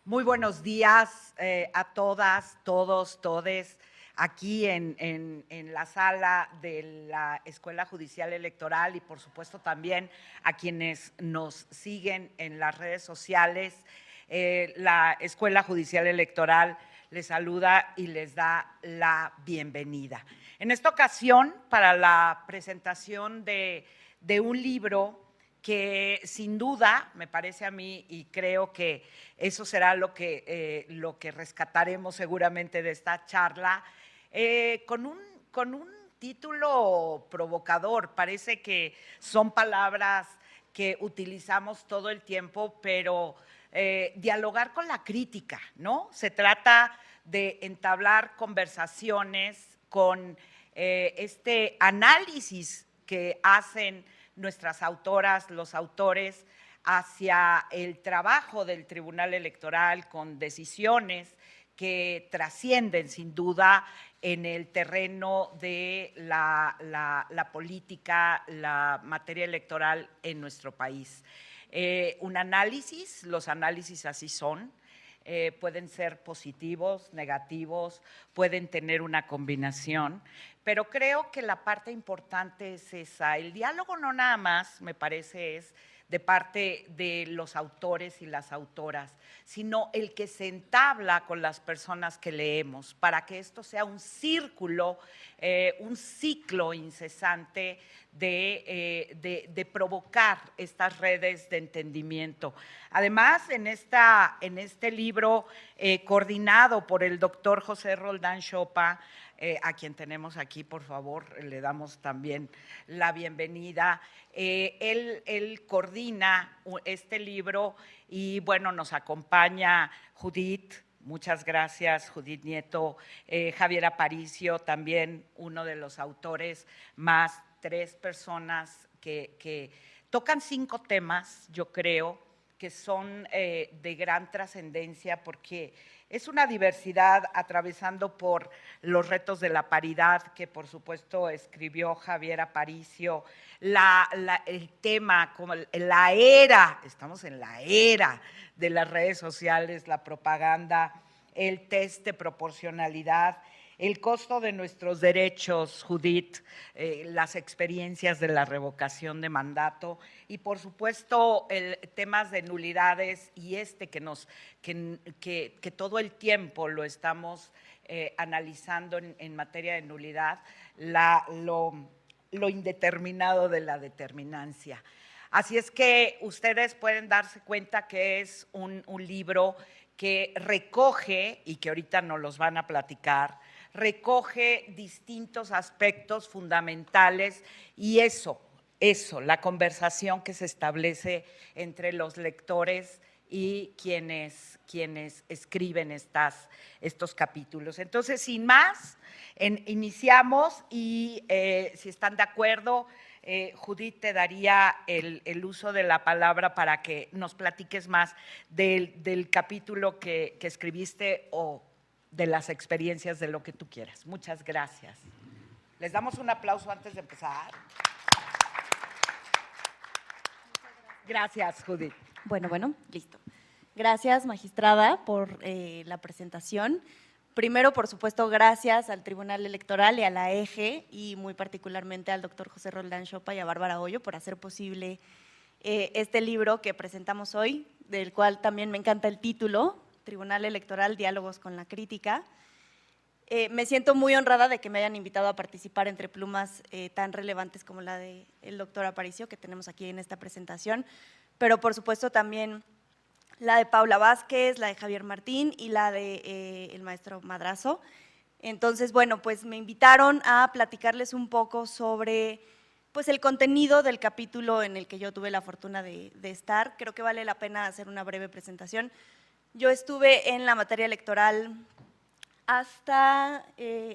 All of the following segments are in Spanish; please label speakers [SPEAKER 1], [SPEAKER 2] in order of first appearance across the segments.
[SPEAKER 1] Muy buenos días a todas, todos, todes, aquí en la sala de la Escuela Judicial Electoral y por supuesto también a quienes nos siguen en las redes sociales. La Escuela Judicial Electoral les saluda y les da la bienvenida. En esta ocasión, para la presentación de un libro que sin duda, me parece a mí, y creo que eso será lo que rescataremos seguramente de esta charla, con un título provocador. Parece que son palabras que utilizamos todo el tiempo, pero dialogar con la crítica, ¿no? Se trata de entablar conversaciones con este análisis que hacen nuestras autoras, los autores, hacia el trabajo del Tribunal Electoral con decisiones que trascienden sin duda en el terreno de la política, la materia electoral en nuestro país. Un análisis, los análisis así son, pueden ser positivos, negativos, pueden tener una combinación, pero creo que la parte importante es esa. El diálogo no nada más, me parece, es de parte de los autores y las autoras, sino el que se entabla con las personas que leemos, para que esto sea un círculo, un ciclo incesante de provocar estas redes de entendimiento. Además, en este libro coordinado por el doctor José Roldán Chopa, a quien tenemos aquí, por favor, le damos también la bienvenida. Él coordina este libro y, bueno, nos acompaña Judith. Muchas gracias, Judith Nieto, Javier Aparicio, también uno de los autores, más 3 personas que tocan 5 temas, yo creo, que son de gran trascendencia porque es una diversidad atravesando por los retos de la paridad, que por supuesto escribió Javier Aparicio, el tema, como la era, estamos en la era de las redes sociales, la propaganda, el test de proporcionalidad, el costo de nuestros derechos, Judith, las experiencias de la revocación de mandato y, por supuesto, temas de nulidades y que todo el tiempo lo estamos analizando en materia de nulidad, lo indeterminado de la determinancia. Así es que ustedes pueden darse cuenta que es un libro que recoge, y que ahorita nos los van a platicar, recoge distintos aspectos fundamentales y la conversación que se establece entre los lectores y quienes escriben estos capítulos. Entonces, sin más, iniciamos y si están de acuerdo, Judith, te daría el uso de la palabra para que nos platiques más del capítulo que escribiste o de las experiencias, de lo que tú quieras. Muchas gracias. Les damos un aplauso antes de empezar. Gracias, Judith.
[SPEAKER 2] Bueno, listo. Gracias, magistrada, por la presentación. Primero, por supuesto, gracias al Tribunal Electoral y a la EGE y muy particularmente al doctor José Roldán Chopa y a Bárbara Hoyo por hacer posible este libro que presentamos hoy, del cual también me encanta el título, Tribunal Electoral, Diálogos con la Crítica. Me siento muy honrada de que me hayan invitado a participar entre plumas tan relevantes como la del doctor Aparicio, que tenemos aquí en esta presentación, pero por supuesto también la de Paula Vázquez, la de Javier Martín y la de el maestro Madrazo. Entonces, bueno, pues me invitaron a platicarles un poco sobre pues, el contenido del capítulo en el que yo tuve la fortuna de estar. Creo que vale la pena hacer una breve presentación. Yo estuve en la materia electoral hasta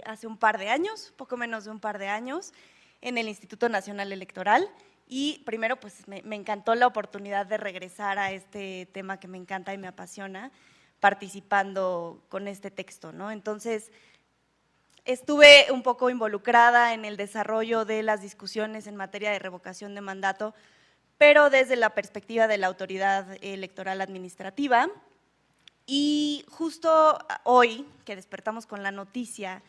[SPEAKER 2] hace un par de años, poco menos de un par de años, en el Instituto Nacional Electoral. Y primero, pues me encantó la oportunidad de regresar a este tema que me encanta y me apasiona, participando con este texto, ¿no? Entonces, estuve un poco involucrada en el desarrollo de las discusiones en materia de revocación de mandato, pero desde la perspectiva de la autoridad electoral administrativa. Y justo hoy, que despertamos con la noticia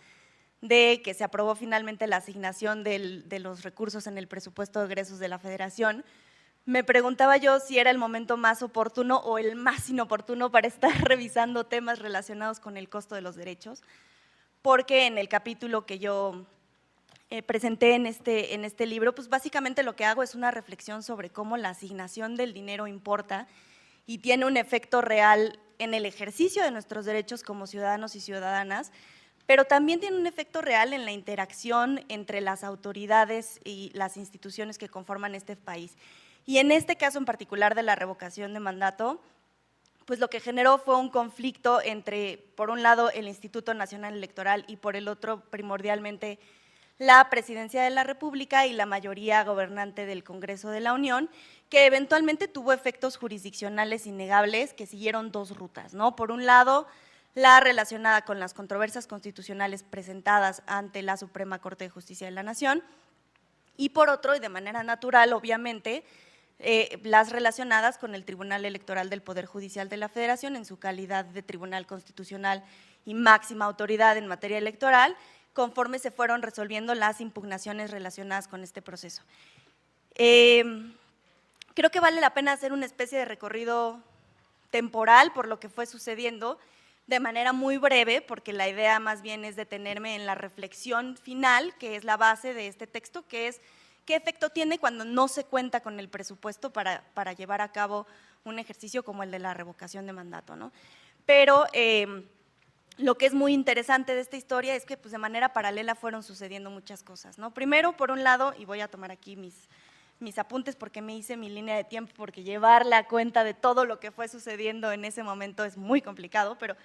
[SPEAKER 2] de que se aprobó finalmente la asignación de los recursos en el presupuesto de egresos de la Federación, me preguntaba yo si era el momento más oportuno o el más inoportuno para estar revisando temas relacionados con el costo de los derechos, porque en el capítulo que yo presenté en este libro, pues básicamente lo que hago es una reflexión sobre cómo la asignación del dinero importa y tiene un efecto real en el ejercicio de nuestros derechos como ciudadanos y ciudadanas, pero también tiene un efecto real en la interacción entre las autoridades y las instituciones que conforman este país. Y en este caso en particular de la revocación de mandato, pues lo que generó fue un conflicto entre, por un lado, el Instituto Nacional Electoral y por el otro, primordialmente, la Presidencia de la República y la mayoría gobernante del Congreso de la Unión, que eventualmente tuvo efectos jurisdiccionales innegables que siguieron dos rutas, ¿no? Por un lado, la relacionada con las controversias constitucionales presentadas ante la Suprema Corte de Justicia de la Nación, y por otro, y de manera natural, obviamente, las relacionadas con el Tribunal Electoral del Poder Judicial de la Federación en su calidad de Tribunal Constitucional y máxima autoridad en materia electoral, conforme se fueron resolviendo las impugnaciones relacionadas con este proceso. Creo que vale la pena hacer una especie de recorrido temporal por lo que fue sucediendo de manera muy breve, porque la idea más bien es detenerme en la reflexión final, que es la base de este texto, que es qué efecto tiene cuando no se cuenta con el presupuesto para llevar a cabo un ejercicio como el de la revocación de mandato, ¿no? Pero lo que es muy interesante de esta historia es que pues, de manera paralela fueron sucediendo muchas cosas, ¿no? Primero, por un lado, y voy a tomar aquí mis apuntes porque me hice mi línea de tiempo, porque llevar la cuenta de todo lo que fue sucediendo en ese momento es muy complicado, pero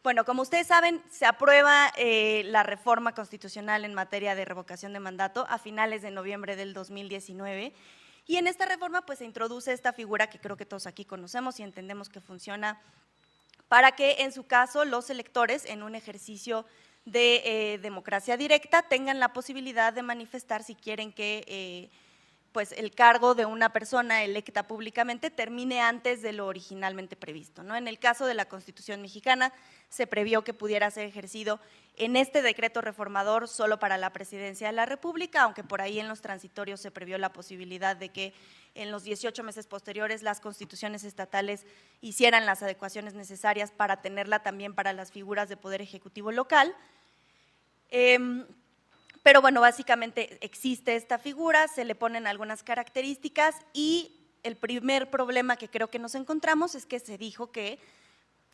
[SPEAKER 2] bueno, como ustedes saben, se aprueba la reforma constitucional en materia de revocación de mandato a finales de noviembre del 2019, y en esta reforma pues se introduce esta figura que creo que todos aquí conocemos y entendemos que funciona para que en su caso los electores en un ejercicio de democracia directa tengan la posibilidad de manifestar si quieren que pues el cargo de una persona electa públicamente termine antes de lo originalmente previsto, ¿no? En el caso de la Constitución mexicana se previó que pudiera ser ejercido en este decreto reformador solo para la Presidencia de la República, aunque por ahí en los transitorios se previó la posibilidad de que en los 18 meses posteriores las constituciones estatales hicieran las adecuaciones necesarias para tenerla también para las figuras de poder ejecutivo local. Pero bueno, básicamente existe esta figura, se le ponen algunas características y el primer problema que creo que nos encontramos es que se dijo que,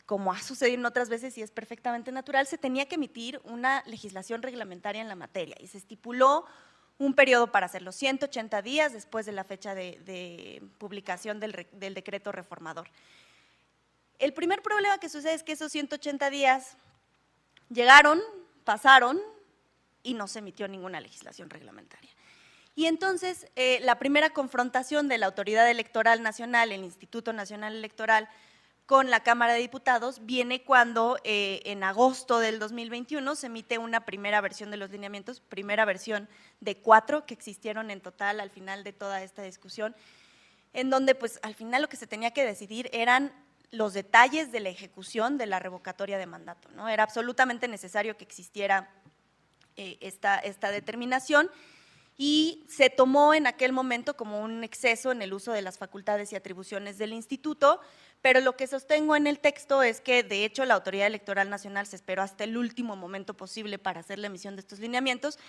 [SPEAKER 2] como ha sucedido en otras veces y es perfectamente natural, se tenía que emitir una legislación reglamentaria en la materia y se estipuló un periodo para hacerlo, 180 días después de la fecha de publicación del decreto reformador. El primer problema que sucede es que esos 180 días llegaron, pasaron, y no se emitió ninguna legislación reglamentaria. Y entonces, la primera confrontación de la Autoridad Electoral Nacional, el Instituto Nacional Electoral, con la Cámara de Diputados, viene cuando en agosto del 2021 se emite una primera versión de los lineamientos, primera versión de 4 que existieron en total al final de toda esta discusión, en donde pues al final lo que se tenía que decidir eran los detalles de la ejecución de la revocatoria de mandato, ¿no? Era absolutamente necesario que existiera esta determinación y se tomó en aquel momento como un exceso en el uso de las facultades y atribuciones del instituto, pero lo que sostengo en el texto es que de hecho la Autoridad Electoral Nacional se esperó hasta el último momento posible para hacer la emisión de estos lineamientos,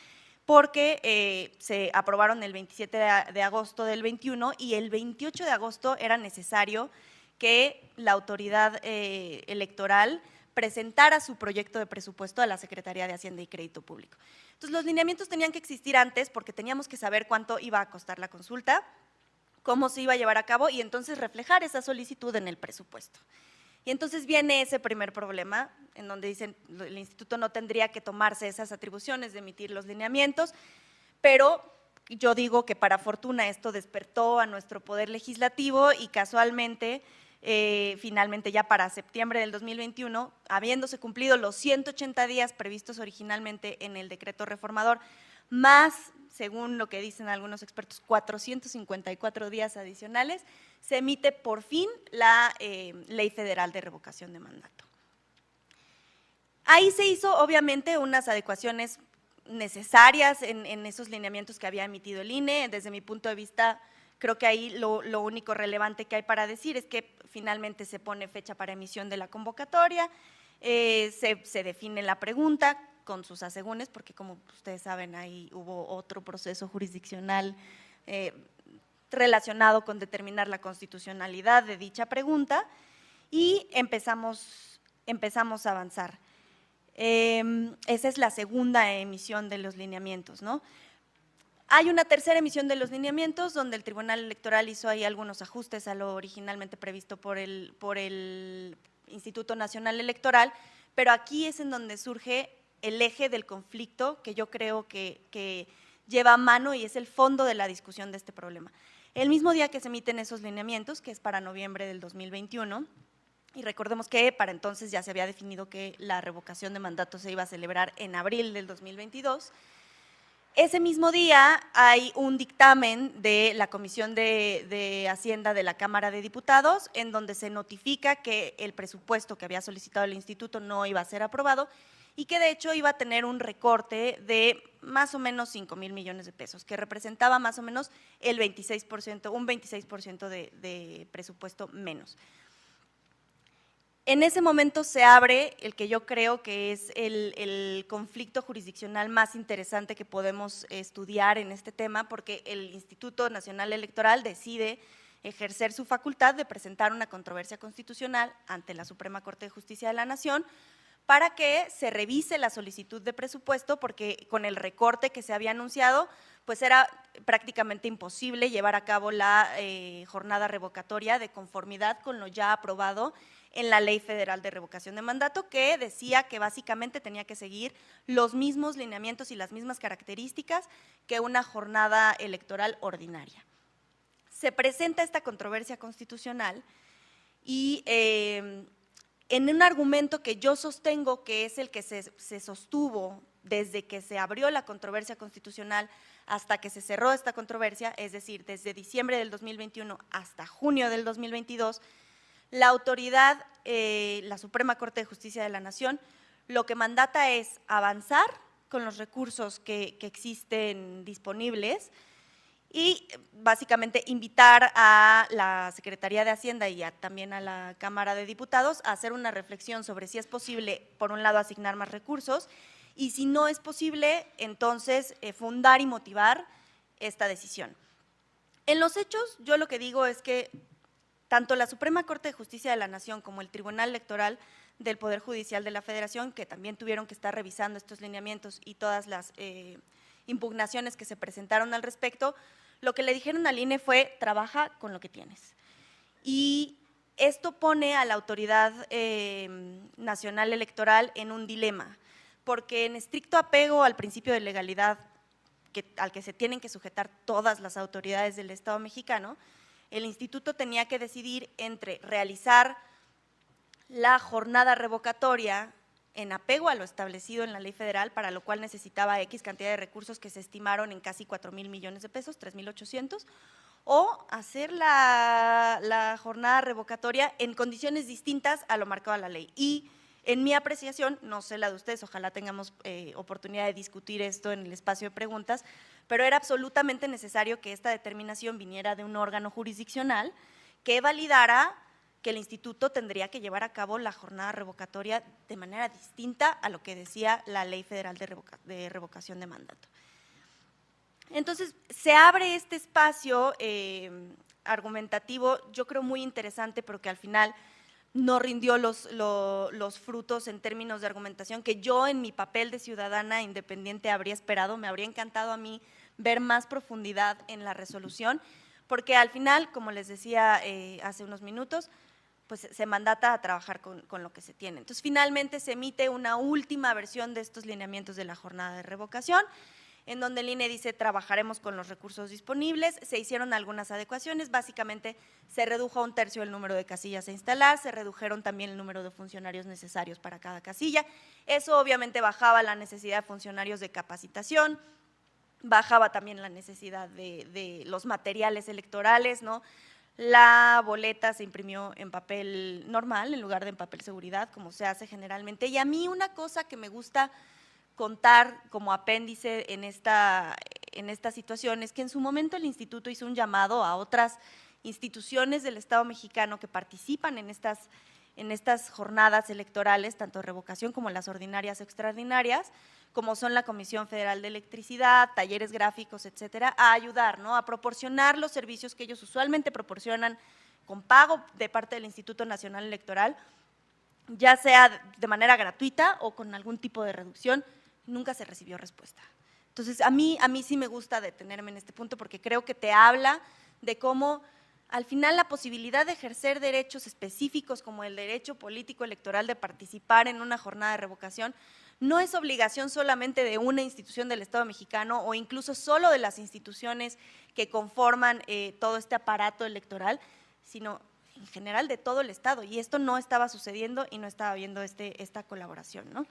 [SPEAKER 2] porque se aprobaron el 27 de agosto del 21 y el 28 de agosto era necesario que la autoridad electoral presentara su proyecto de presupuesto a la Secretaría de Hacienda y Crédito Público. Entonces, los lineamientos tenían que existir antes porque teníamos que saber cuánto iba a costar la consulta, cómo se iba a llevar a cabo y entonces reflejar esa solicitud en el presupuesto. Y entonces viene ese primer problema, en donde dicen el instituto no tendría que tomarse esas atribuciones de emitir los lineamientos, pero yo digo que para fortuna esto despertó a nuestro poder legislativo y casualmente finalmente ya para septiembre del 2021, habiéndose cumplido los 180 días previstos originalmente en el decreto reformador más, según lo que dicen algunos expertos, 454 días adicionales, se emite por fin la Ley Federal de Revocación de Mandato. Ahí se hizo, obviamente, unas adecuaciones necesarias en esos lineamientos que había emitido el INE. Desde mi punto de vista, creo que ahí lo único relevante que hay para decir es que finalmente se pone fecha para emisión de la convocatoria, se define la pregunta con sus asegúnes, porque como ustedes saben, ahí hubo otro proceso jurisdiccional relacionado con determinar la constitucionalidad de dicha pregunta, y empezamos a avanzar. Esa es la segunda emisión de los lineamientos, ¿no? Hay una tercera emisión de los lineamientos donde el Tribunal Electoral hizo ahí algunos ajustes a lo originalmente previsto por el Instituto Nacional Electoral, pero aquí es en donde surge el eje del conflicto que yo creo que lleva a mano y es el fondo de la discusión de este problema. El mismo día que se emiten esos lineamientos, que es para noviembre del 2021, y recordemos que para entonces ya se había definido que la revocación de mandato se iba a celebrar en abril del 2022, ese mismo día hay un dictamen de la Comisión de Hacienda de la Cámara de Diputados en donde se notifica que el presupuesto que había solicitado el instituto no iba a ser aprobado y que de hecho iba a tener un recorte de más o menos 5,000 millones de pesos, que representaba más o menos el 26%, un 26% de presupuesto menos. En ese momento se abre el que yo creo que es el conflicto jurisdiccional más interesante que podemos estudiar en este tema, porque el Instituto Nacional Electoral decide ejercer su facultad de presentar una controversia constitucional ante la Suprema Corte de Justicia de la Nación para que se revise la solicitud de presupuesto, porque con el recorte que se había anunciado, pues era prácticamente imposible llevar a cabo la jornada revocatoria de conformidad con lo ya aprobado en la Ley Federal de Revocación de Mandato, que decía que básicamente tenía que seguir los mismos lineamientos y las mismas características que una jornada electoral ordinaria. Se presenta esta controversia constitucional y en un argumento que yo sostengo que es el que se sostuvo desde que se abrió la controversia constitucional hasta que se cerró esta controversia, es decir, desde diciembre del 2021 hasta junio del 2022, la autoridad, la Suprema Corte de Justicia de la Nación, lo que mandata es avanzar con los recursos que existen disponibles y básicamente invitar a la Secretaría de Hacienda y también a la Cámara de Diputados a hacer una reflexión sobre si es posible, por un lado, asignar más recursos y si no es posible, entonces fundar y motivar esta decisión. En los hechos, yo lo que digo es que tanto la Suprema Corte de Justicia de la Nación como el Tribunal Electoral del Poder Judicial de la Federación, que también tuvieron que estar revisando estos lineamientos y todas las impugnaciones que se presentaron al respecto, lo que le dijeron al INE fue: trabaja con lo que tienes. Y esto pone a la Autoridad Nacional Electoral en un dilema, porque en estricto apego al principio de legalidad al que se tienen que sujetar todas las autoridades del Estado mexicano, el instituto tenía que decidir entre realizar la jornada revocatoria en apego a lo establecido en la ley federal, para lo cual necesitaba X cantidad de recursos que se estimaron en casi 4,000 millones de pesos, 3,800, o hacer la jornada revocatoria en condiciones distintas a lo marcado en la ley. Y en mi apreciación, no sé la de ustedes, ojalá tengamos oportunidad de discutir esto en el espacio de preguntas, pero era absolutamente necesario que esta determinación viniera de un órgano jurisdiccional que validara que el instituto tendría que llevar a cabo la jornada revocatoria de manera distinta a lo que decía la Ley Federal de Revocación de Mandato. Entonces, se abre este espacio argumentativo, yo creo muy interesante, pero que al final no rindió los frutos en términos de argumentación que yo en mi papel de ciudadana independiente habría esperado. Me habría encantado a mí ver más profundidad en la resolución, porque al final, como les decía hace unos minutos, pues se mandata a trabajar con lo que se tiene. Entonces, finalmente se emite una última versión de estos lineamientos de la jornada de revocación, en donde el INE dice: trabajaremos con los recursos disponibles. Se hicieron algunas adecuaciones, básicamente se redujo a 1/3 el número de casillas a instalar, se redujeron también el número de funcionarios necesarios para cada casilla. Eso obviamente bajaba la necesidad de funcionarios de capacitación, bajaba también la necesidad de los materiales electorales, ¿no? La boleta se imprimió en papel normal en lugar de en papel seguridad, como se hace generalmente. Y a mí una cosa que me gusta contar como apéndice en esta situación es que en su momento el instituto hizo un llamado a otras instituciones del Estado mexicano que participan en estas jornadas electorales, tanto revocación como las ordinarias o extraordinarias, como son la Comisión Federal de Electricidad, talleres gráficos, etcétera, a ayudar, ¿no? A proporcionar los servicios que ellos usualmente proporcionan con pago de parte del Instituto Nacional Electoral, ya sea de manera gratuita o con algún tipo de reducción. Nunca se recibió respuesta. Entonces, a mí sí me gusta detenerme en este punto porque creo que te habla de cómo al final la posibilidad de ejercer derechos específicos como el derecho político electoral de participar en una jornada de revocación no es obligación solamente de una institución del Estado mexicano o incluso solo de las instituciones que conforman todo este aparato electoral, sino en general de todo el Estado. Y esto no estaba sucediendo y no estaba habiendo esta colaboración, ¿no?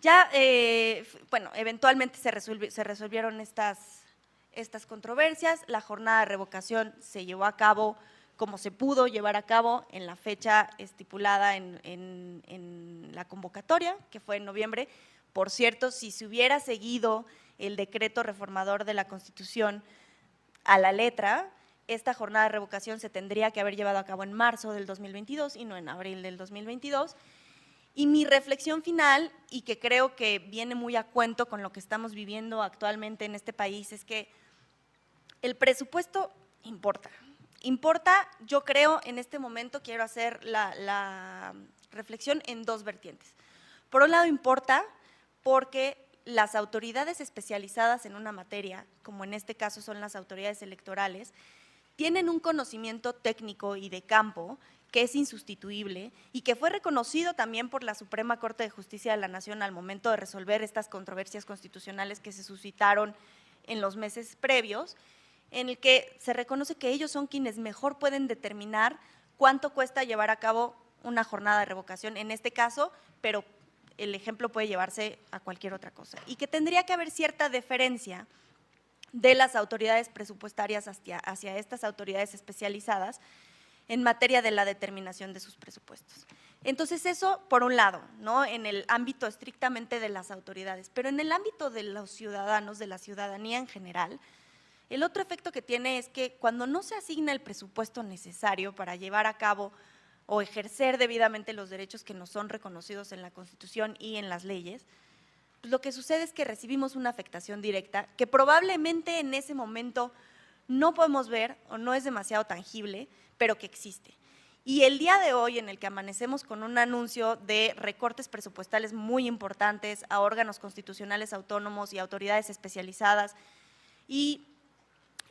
[SPEAKER 2] Ya, bueno, eventualmente se resolvieron estas controversias, la jornada de revocación se llevó a cabo como se pudo llevar a cabo en la fecha estipulada en la convocatoria, que fue en noviembre. Por cierto, si se hubiera seguido el decreto reformador de la Constitución a la letra, esta jornada de revocación se tendría que haber llevado a cabo en marzo del 2022 y no en abril del 2022. Y mi reflexión final, y que creo que viene muy a cuento con lo que estamos viviendo actualmente en este país, es que el presupuesto importa. Importa, yo creo, en este momento quiero hacer la reflexión en dos vertientes. Por un lado, importa porque las autoridades especializadas en una materia, como en este caso son las autoridades electorales, tienen un conocimiento técnico y de campo que es insustituible y que fue reconocido también por la Suprema Corte de Justicia de la Nación al momento de resolver estas controversias constitucionales que se suscitaron en los meses previos, en el que se reconoce que ellos son quienes mejor pueden determinar cuánto cuesta llevar a cabo una jornada de revocación en este caso, pero el ejemplo puede llevarse a cualquier otra cosa, y que tendría que haber cierta deferencia de las autoridades presupuestarias hacia estas autoridades especializadas en materia de la determinación de sus presupuestos. Entonces eso por un lado, ¿no? En el ámbito estrictamente de las autoridades, pero en el ámbito de los ciudadanos, de la ciudadanía en general, el otro efecto que tiene es que cuando no se asigna el presupuesto necesario para llevar a cabo o ejercer debidamente los derechos que nos son reconocidos en la Constitución y en las leyes, pues lo que sucede es que recibimos una afectación directa que probablemente en ese momento no podemos ver o no es demasiado tangible, pero que existe. Y el día de hoy en el que amanecemos con un anuncio de recortes presupuestales muy importantes a órganos constitucionales autónomos y autoridades especializadas, y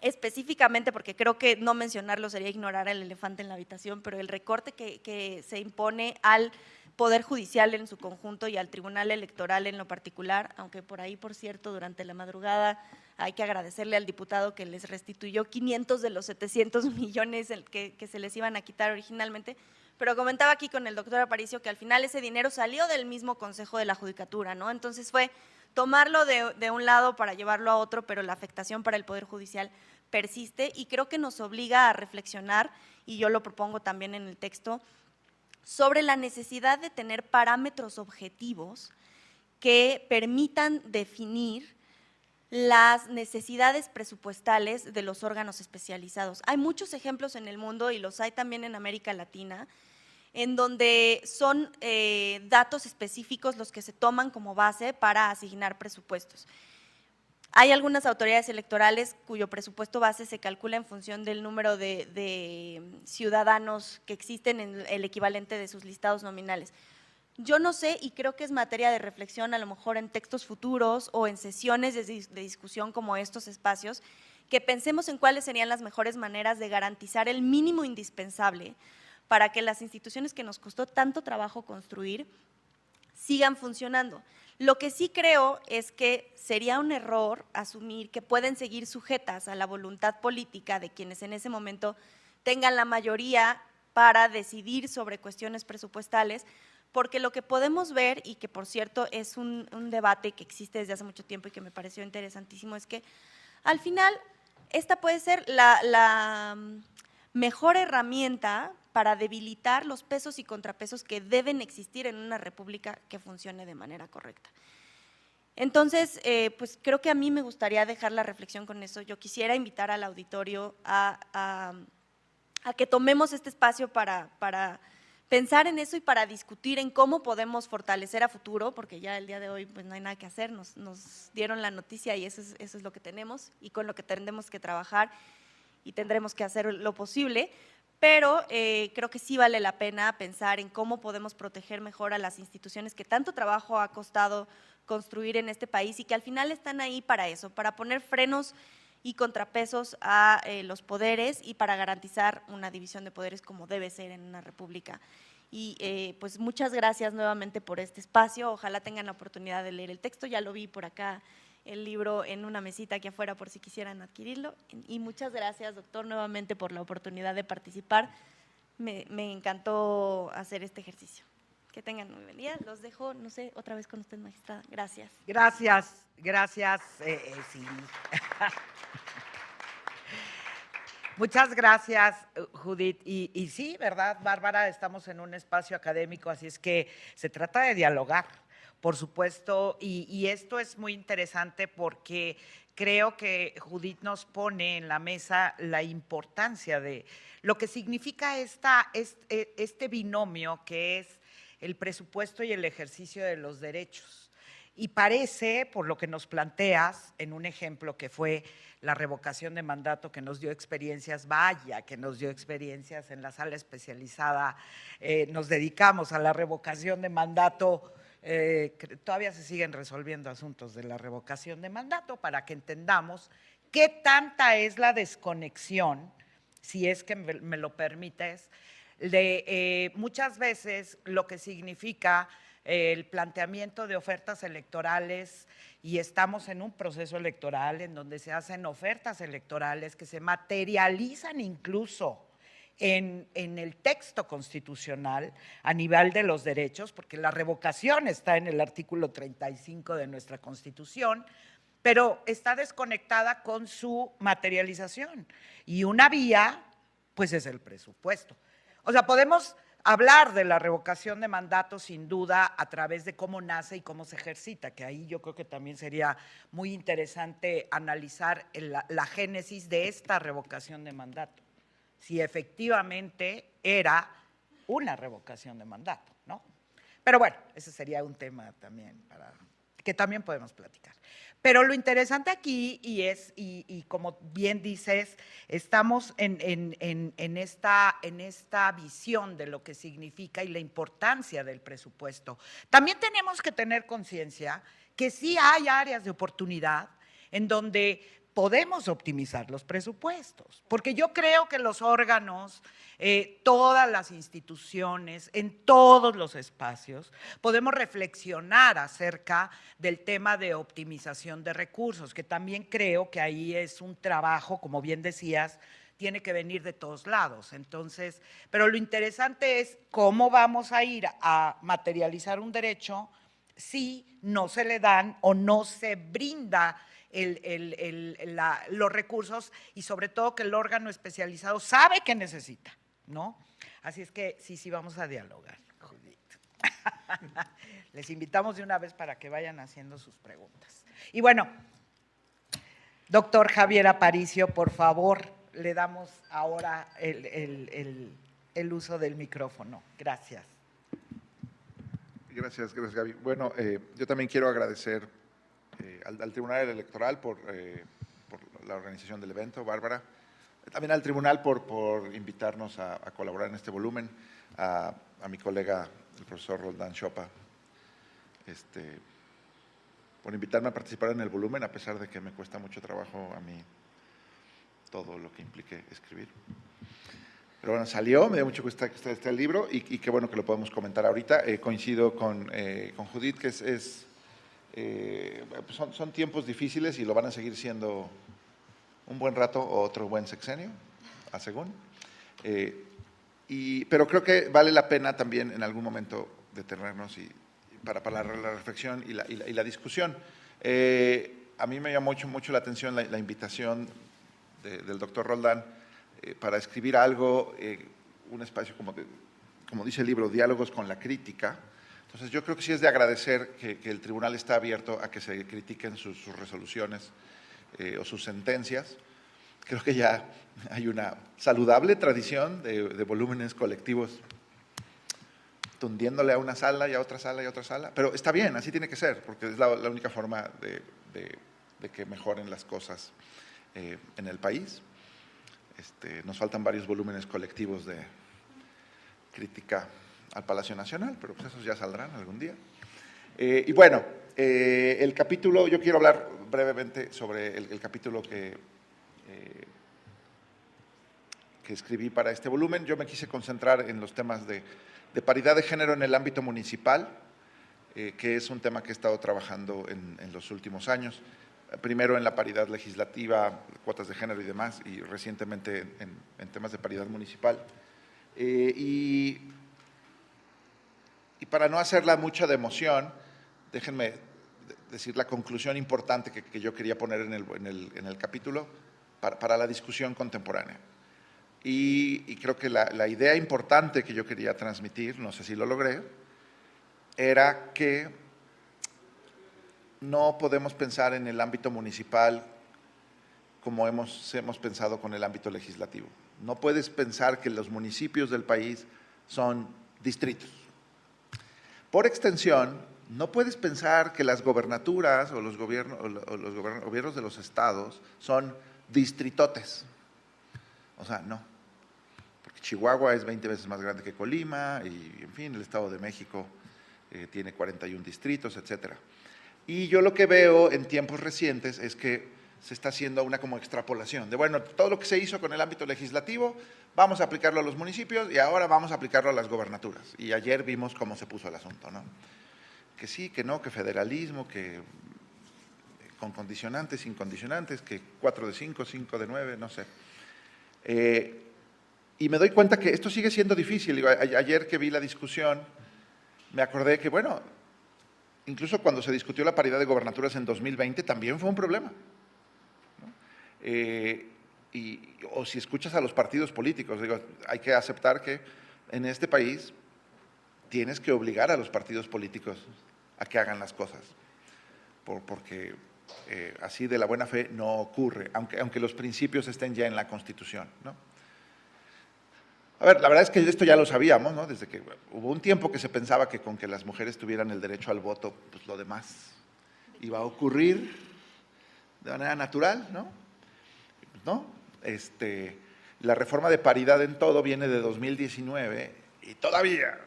[SPEAKER 2] específicamente, porque creo que no mencionarlo sería ignorar el elefante en la habitación, pero el recorte que se impone al Poder Judicial en su conjunto y al Tribunal Electoral en lo particular, aunque por ahí, por cierto, durante la madrugada hay que agradecerle al diputado que les restituyó 500 de los 700 millones que se les iban a quitar originalmente, pero comentaba aquí con el doctor Aparicio que al final ese dinero salió del mismo Consejo de la Judicatura, ¿no? Entonces fue tomarlo de un lado para llevarlo a otro, pero la afectación para el Poder Judicial persiste y creo que nos obliga a reflexionar, y yo lo propongo también en el texto, sobre la necesidad de tener parámetros objetivos que permitan definir las necesidades presupuestales de los órganos especializados. Hay muchos ejemplos en el mundo y los hay también en América Latina, en donde son datos específicos los que se toman como base para asignar presupuestos. Hay algunas autoridades electorales cuyo presupuesto base se calcula en función del número de ciudadanos que existen en el equivalente de sus listados nominales. Yo no sé, y creo que es materia de reflexión a lo mejor en textos futuros o en sesiones de discusión como estos espacios, que pensemos en cuáles serían las mejores maneras de garantizar el mínimo indispensable para que las instituciones que nos costó tanto trabajo construir sigan funcionando. Lo que sí creo es que sería un error asumir que pueden seguir sujetas a la voluntad política de quienes en ese momento tengan la mayoría para decidir sobre cuestiones presupuestales, porque lo que podemos ver, y que por cierto es un debate que existe desde hace mucho tiempo y que me pareció interesantísimo, es que al final esta puede ser la mejor herramienta para debilitar los pesos y contrapesos que deben existir en una república que funcione de manera correcta. Entonces, pues creo que a mí me gustaría dejar la reflexión con eso. Yo quisiera invitar al auditorio a que tomemos este espacio para pensar en eso y para discutir en cómo podemos fortalecer a futuro, porque ya el día de hoy pues no hay nada que hacer, nos dieron la noticia y eso es lo que tenemos y con lo que tendremos que trabajar y tendremos que hacer lo posible, pero creo que sí vale la pena pensar en cómo podemos proteger mejor a las instituciones que tanto trabajo ha costado construir en este país y que al final están ahí para eso, para poner frenos y contrapesos a los poderes y para garantizar una división de poderes como debe ser en una república. Y pues muchas gracias nuevamente por este espacio, ojalá tengan la oportunidad de leer el texto, ya lo vi por acá el libro en una mesita aquí afuera por si quisieran adquirirlo. Y muchas gracias, doctor, nuevamente por la oportunidad de participar, me encantó hacer este ejercicio. Que tengan muy buen día, los dejo, no sé, otra vez con usted, magistrada. Gracias.
[SPEAKER 1] Gracias, sí. Muchas gracias, Judith. Y sí, ¿verdad, Bárbara? Estamos en un espacio académico, así es que se trata de dialogar, por supuesto, y esto es muy interesante porque creo que Judith nos pone en la mesa la importancia de lo que significa este binomio que es el presupuesto y el ejercicio de los derechos. Y parece, por lo que nos planteas, en un ejemplo que fue la revocación de mandato, que nos dio experiencias, vaya, que nos dio experiencias en la sala especializada, nos dedicamos a la revocación de mandato, todavía se siguen resolviendo asuntos de la revocación de mandato para que entendamos qué tanta es la desconexión, si es que me lo permites, de muchas veces lo que significa el planteamiento de ofertas electorales, y estamos en un proceso electoral en donde se hacen ofertas electorales que se materializan incluso en el texto constitucional a nivel de los derechos, porque la revocación está en el artículo 35 de nuestra Constitución, pero está desconectada con su materialización. Y una vía, pues es el presupuesto. O sea, podemos hablar de la revocación de mandato sin duda a través de cómo nace y cómo se ejercita, que ahí yo creo que también sería muy interesante analizar la génesis de esta revocación de mandato, si efectivamente era una revocación de mandato, ¿no? Pero bueno, ese sería un tema también que también podemos platicar. Pero lo interesante aquí, y como bien dices, estamos en esta visión de lo que significa y la importancia del presupuesto. También tenemos que tener conciencia que sí hay áreas de oportunidad en donde podemos optimizar los presupuestos, porque yo creo que los órganos, todas las instituciones, en todos los espacios, podemos reflexionar acerca del tema de optimización de recursos, que también creo que ahí es un trabajo, como bien decías, tiene que venir de todos lados. Entonces, pero lo interesante es cómo vamos a ir a materializar un derecho si no se le dan o no se brinda los recursos, y sobre todo que el órgano especializado sabe que necesita, ¿no? Así es que sí, vamos a dialogar, Judith. Les invitamos de una vez para que vayan haciendo sus preguntas. Y bueno, doctor Javier Aparicio, por favor, le damos ahora el uso del micrófono. Gracias.
[SPEAKER 3] Gracias, Gaby. Bueno, yo también quiero agradecer al Tribunal Electoral por la organización del evento, Bárbara, también al Tribunal por invitarnos a colaborar en este volumen, a mi colega, el profesor Roldán Chopa, por invitarme a participar en el volumen, a pesar de que me cuesta mucho trabajo a mí todo lo que implique escribir. Pero bueno, salió, me dio mucho gusto que esté el libro y qué bueno que lo podemos comentar ahorita. Coincido con Judith, que son tiempos difíciles y lo van a seguir siendo un buen rato o otro buen sexenio, a según. Pero creo que vale la pena también en algún momento detenernos y para la reflexión y la discusión. A mí me llamó mucho la atención la invitación del doctor Roldán para escribir algo, un espacio como dice el libro, diálogos con la crítica. Entonces yo creo que sí es de agradecer que el tribunal está abierto a que se critiquen sus resoluciones o sus sentencias. Creo que ya hay una saludable tradición de volúmenes colectivos tundiéndole a una sala y a otra sala y a otra sala, pero está bien, así tiene que ser, porque es la única forma de que mejoren las cosas en el país. Nos faltan varios volúmenes colectivos de crítica al Palacio Nacional, pero pues esos ya saldrán algún día. Y bueno, el capítulo, yo quiero hablar brevemente sobre el capítulo que escribí para este volumen. Yo me quise concentrar en los temas de paridad de género en el ámbito municipal, que es un tema que he estado trabajando en los últimos años. Primero en la paridad legislativa, cuotas de género y demás, y recientemente en temas de paridad municipal. Y para no hacerla mucha de emoción, déjenme decir la conclusión importante que yo quería poner en el capítulo para la discusión contemporánea. Y creo que la idea importante que yo quería transmitir, no sé si lo logré, era que no podemos pensar en el ámbito municipal como hemos pensado con el ámbito legislativo. No puedes pensar que los municipios del país son distritos. Por extensión, no puedes pensar que las gobernaturas o los gobiernos de los estados son distritotes. O sea, no. Porque Chihuahua es 20 veces más grande que Colima y, en fin, el Estado de México tiene 41 distritos, etcétera. Y yo lo que veo en tiempos recientes es que se está haciendo una como extrapolación de, bueno, todo lo que se hizo con el ámbito legislativo, vamos a aplicarlo a los municipios y ahora vamos a aplicarlo a las gobernaturas. Y ayer vimos cómo se puso el asunto, ¿no? Que sí, que no, que federalismo, que con condicionantes, sin condicionantes, que 4 de 5, 5 de 9, no sé. Y me doy cuenta que esto sigue siendo difícil. Ayer que vi la discusión, me acordé que, bueno, incluso cuando se discutió la paridad de gobernaturas en 2020, también fue un problema, ¿no? O si escuchas a los partidos políticos, digo, hay que aceptar que en este país tienes que obligar a los partidos políticos a que hagan las cosas, porque así de la buena fe no ocurre, aunque los principios estén ya en la Constitución, ¿no? A ver, la verdad es que esto ya lo sabíamos, ¿no? Desde que hubo un tiempo que se pensaba que con que las mujeres tuvieran el derecho al voto, pues lo demás iba a ocurrir de manera natural, ¿no? ¿No? La reforma de paridad en todo viene de 2019 y todavía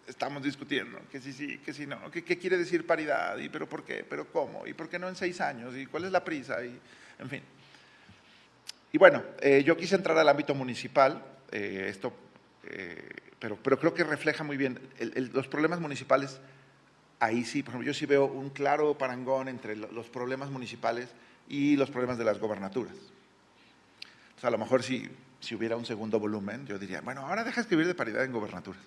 [SPEAKER 3] estamos discutiendo que sí, que sí no, ¿qué quiere decir paridad? ¿Y pero por qué? ¿Pero cómo? ¿Y por qué no en 6 años? ¿Y cuál es la prisa? Y, en fin. Y bueno, yo quise entrar al ámbito municipal, pero creo que refleja muy bien los problemas municipales. Ahí sí, por ejemplo, yo sí veo un claro parangón entre los problemas municipales y los problemas de las gobernaturas. Entonces, a lo mejor si hubiera un segundo volumen, yo diría, bueno, ahora deja escribir de paridad en gobernaturas,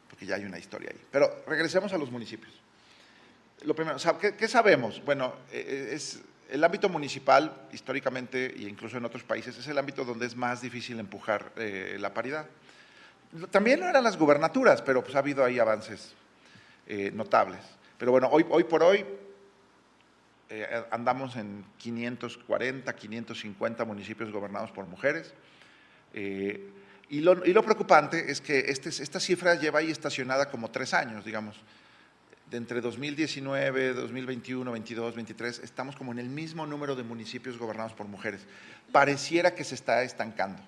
[SPEAKER 3] porque ya hay una historia ahí. Pero regresemos a los municipios. Lo primero, ¿qué sabemos? Bueno, el ámbito municipal, históricamente, e incluso en otros países, es el ámbito donde es más difícil empujar la paridad. También lo eran las gubernaturas, pero pues ha habido ahí avances notables. Pero bueno, hoy por hoy andamos en 540, 550 municipios gobernados por mujeres. Y lo preocupante es que esta cifra lleva ahí estacionada como 3 años, digamos. De entre 2019, 2021, 22, 23, estamos como en el mismo número de municipios gobernados por mujeres. Pareciera que se está estancando.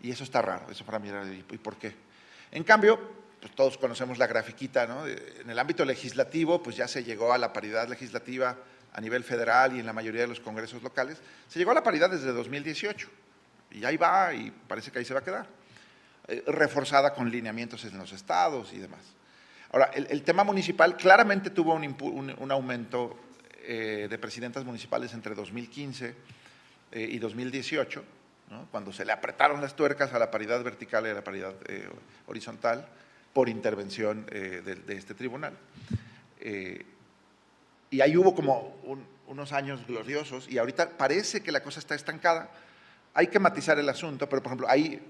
[SPEAKER 3] Y eso está raro, eso para mí era ¿y por qué? En cambio, pues todos conocemos la grafiquita, ¿no? En el ámbito legislativo, pues ya se llegó a la paridad legislativa a nivel federal y en la mayoría de los congresos locales. Se llegó a la paridad desde 2018 y ahí va y parece que ahí se va a quedar. Reforzada con lineamientos en los estados y demás. Ahora, el tema municipal claramente tuvo un aumento de presidentas municipales entre 2015 y 2018, ¿no? Cuando se le apretaron las tuercas a la paridad vertical y a la paridad horizontal, por intervención de este tribunal. Y ahí hubo como unos años gloriosos y ahorita parece que la cosa está estancada. Hay que matizar el asunto, pero por ejemplo, ahí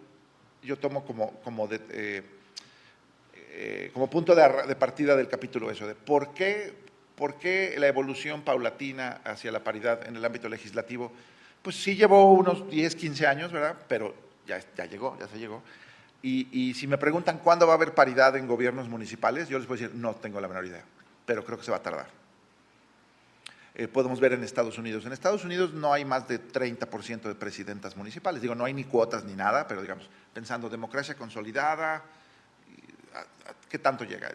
[SPEAKER 3] yo tomo como punto de partida del capítulo eso, de por qué la evolución paulatina hacia la paridad en el ámbito legislativo, pues sí llevó unos 10, 15 años, ¿verdad? Pero ya se llegó. Y si me preguntan cuándo va a haber paridad en gobiernos municipales, yo les puedo decir, no tengo la menor idea, pero creo que se va a tardar. Podemos ver en Estados Unidos. En Estados Unidos no hay más de 30% de presidentas municipales. Digo, no hay ni cuotas ni nada, pero digamos, pensando democracia consolidada, ¿qué tanto llega?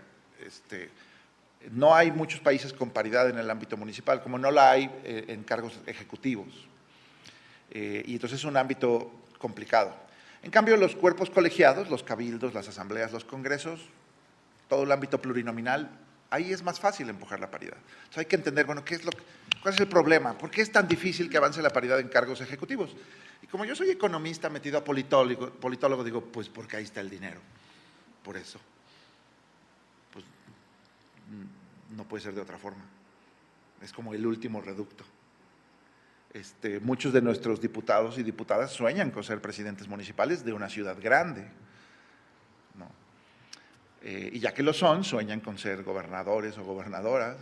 [SPEAKER 3] No hay muchos países con paridad en el ámbito municipal, como no la hay en cargos ejecutivos. Y entonces es un ámbito complicado. En cambio, los cuerpos colegiados, los cabildos, las asambleas, los congresos, todo el ámbito plurinominal, ahí es más fácil empujar la paridad. Entonces hay que entender, bueno, ¿cuál es el problema? ¿Por qué es tan difícil que avance la paridad en cargos ejecutivos? Y como yo soy economista metido a politólogo, digo, pues porque ahí está el dinero. Por eso. Pues no puede ser de otra forma. Es como el último reducto. Muchos de nuestros diputados y diputadas sueñan con ser presidentes municipales de una ciudad grande, ¿no? Y ya que lo son, sueñan con ser gobernadores o gobernadoras,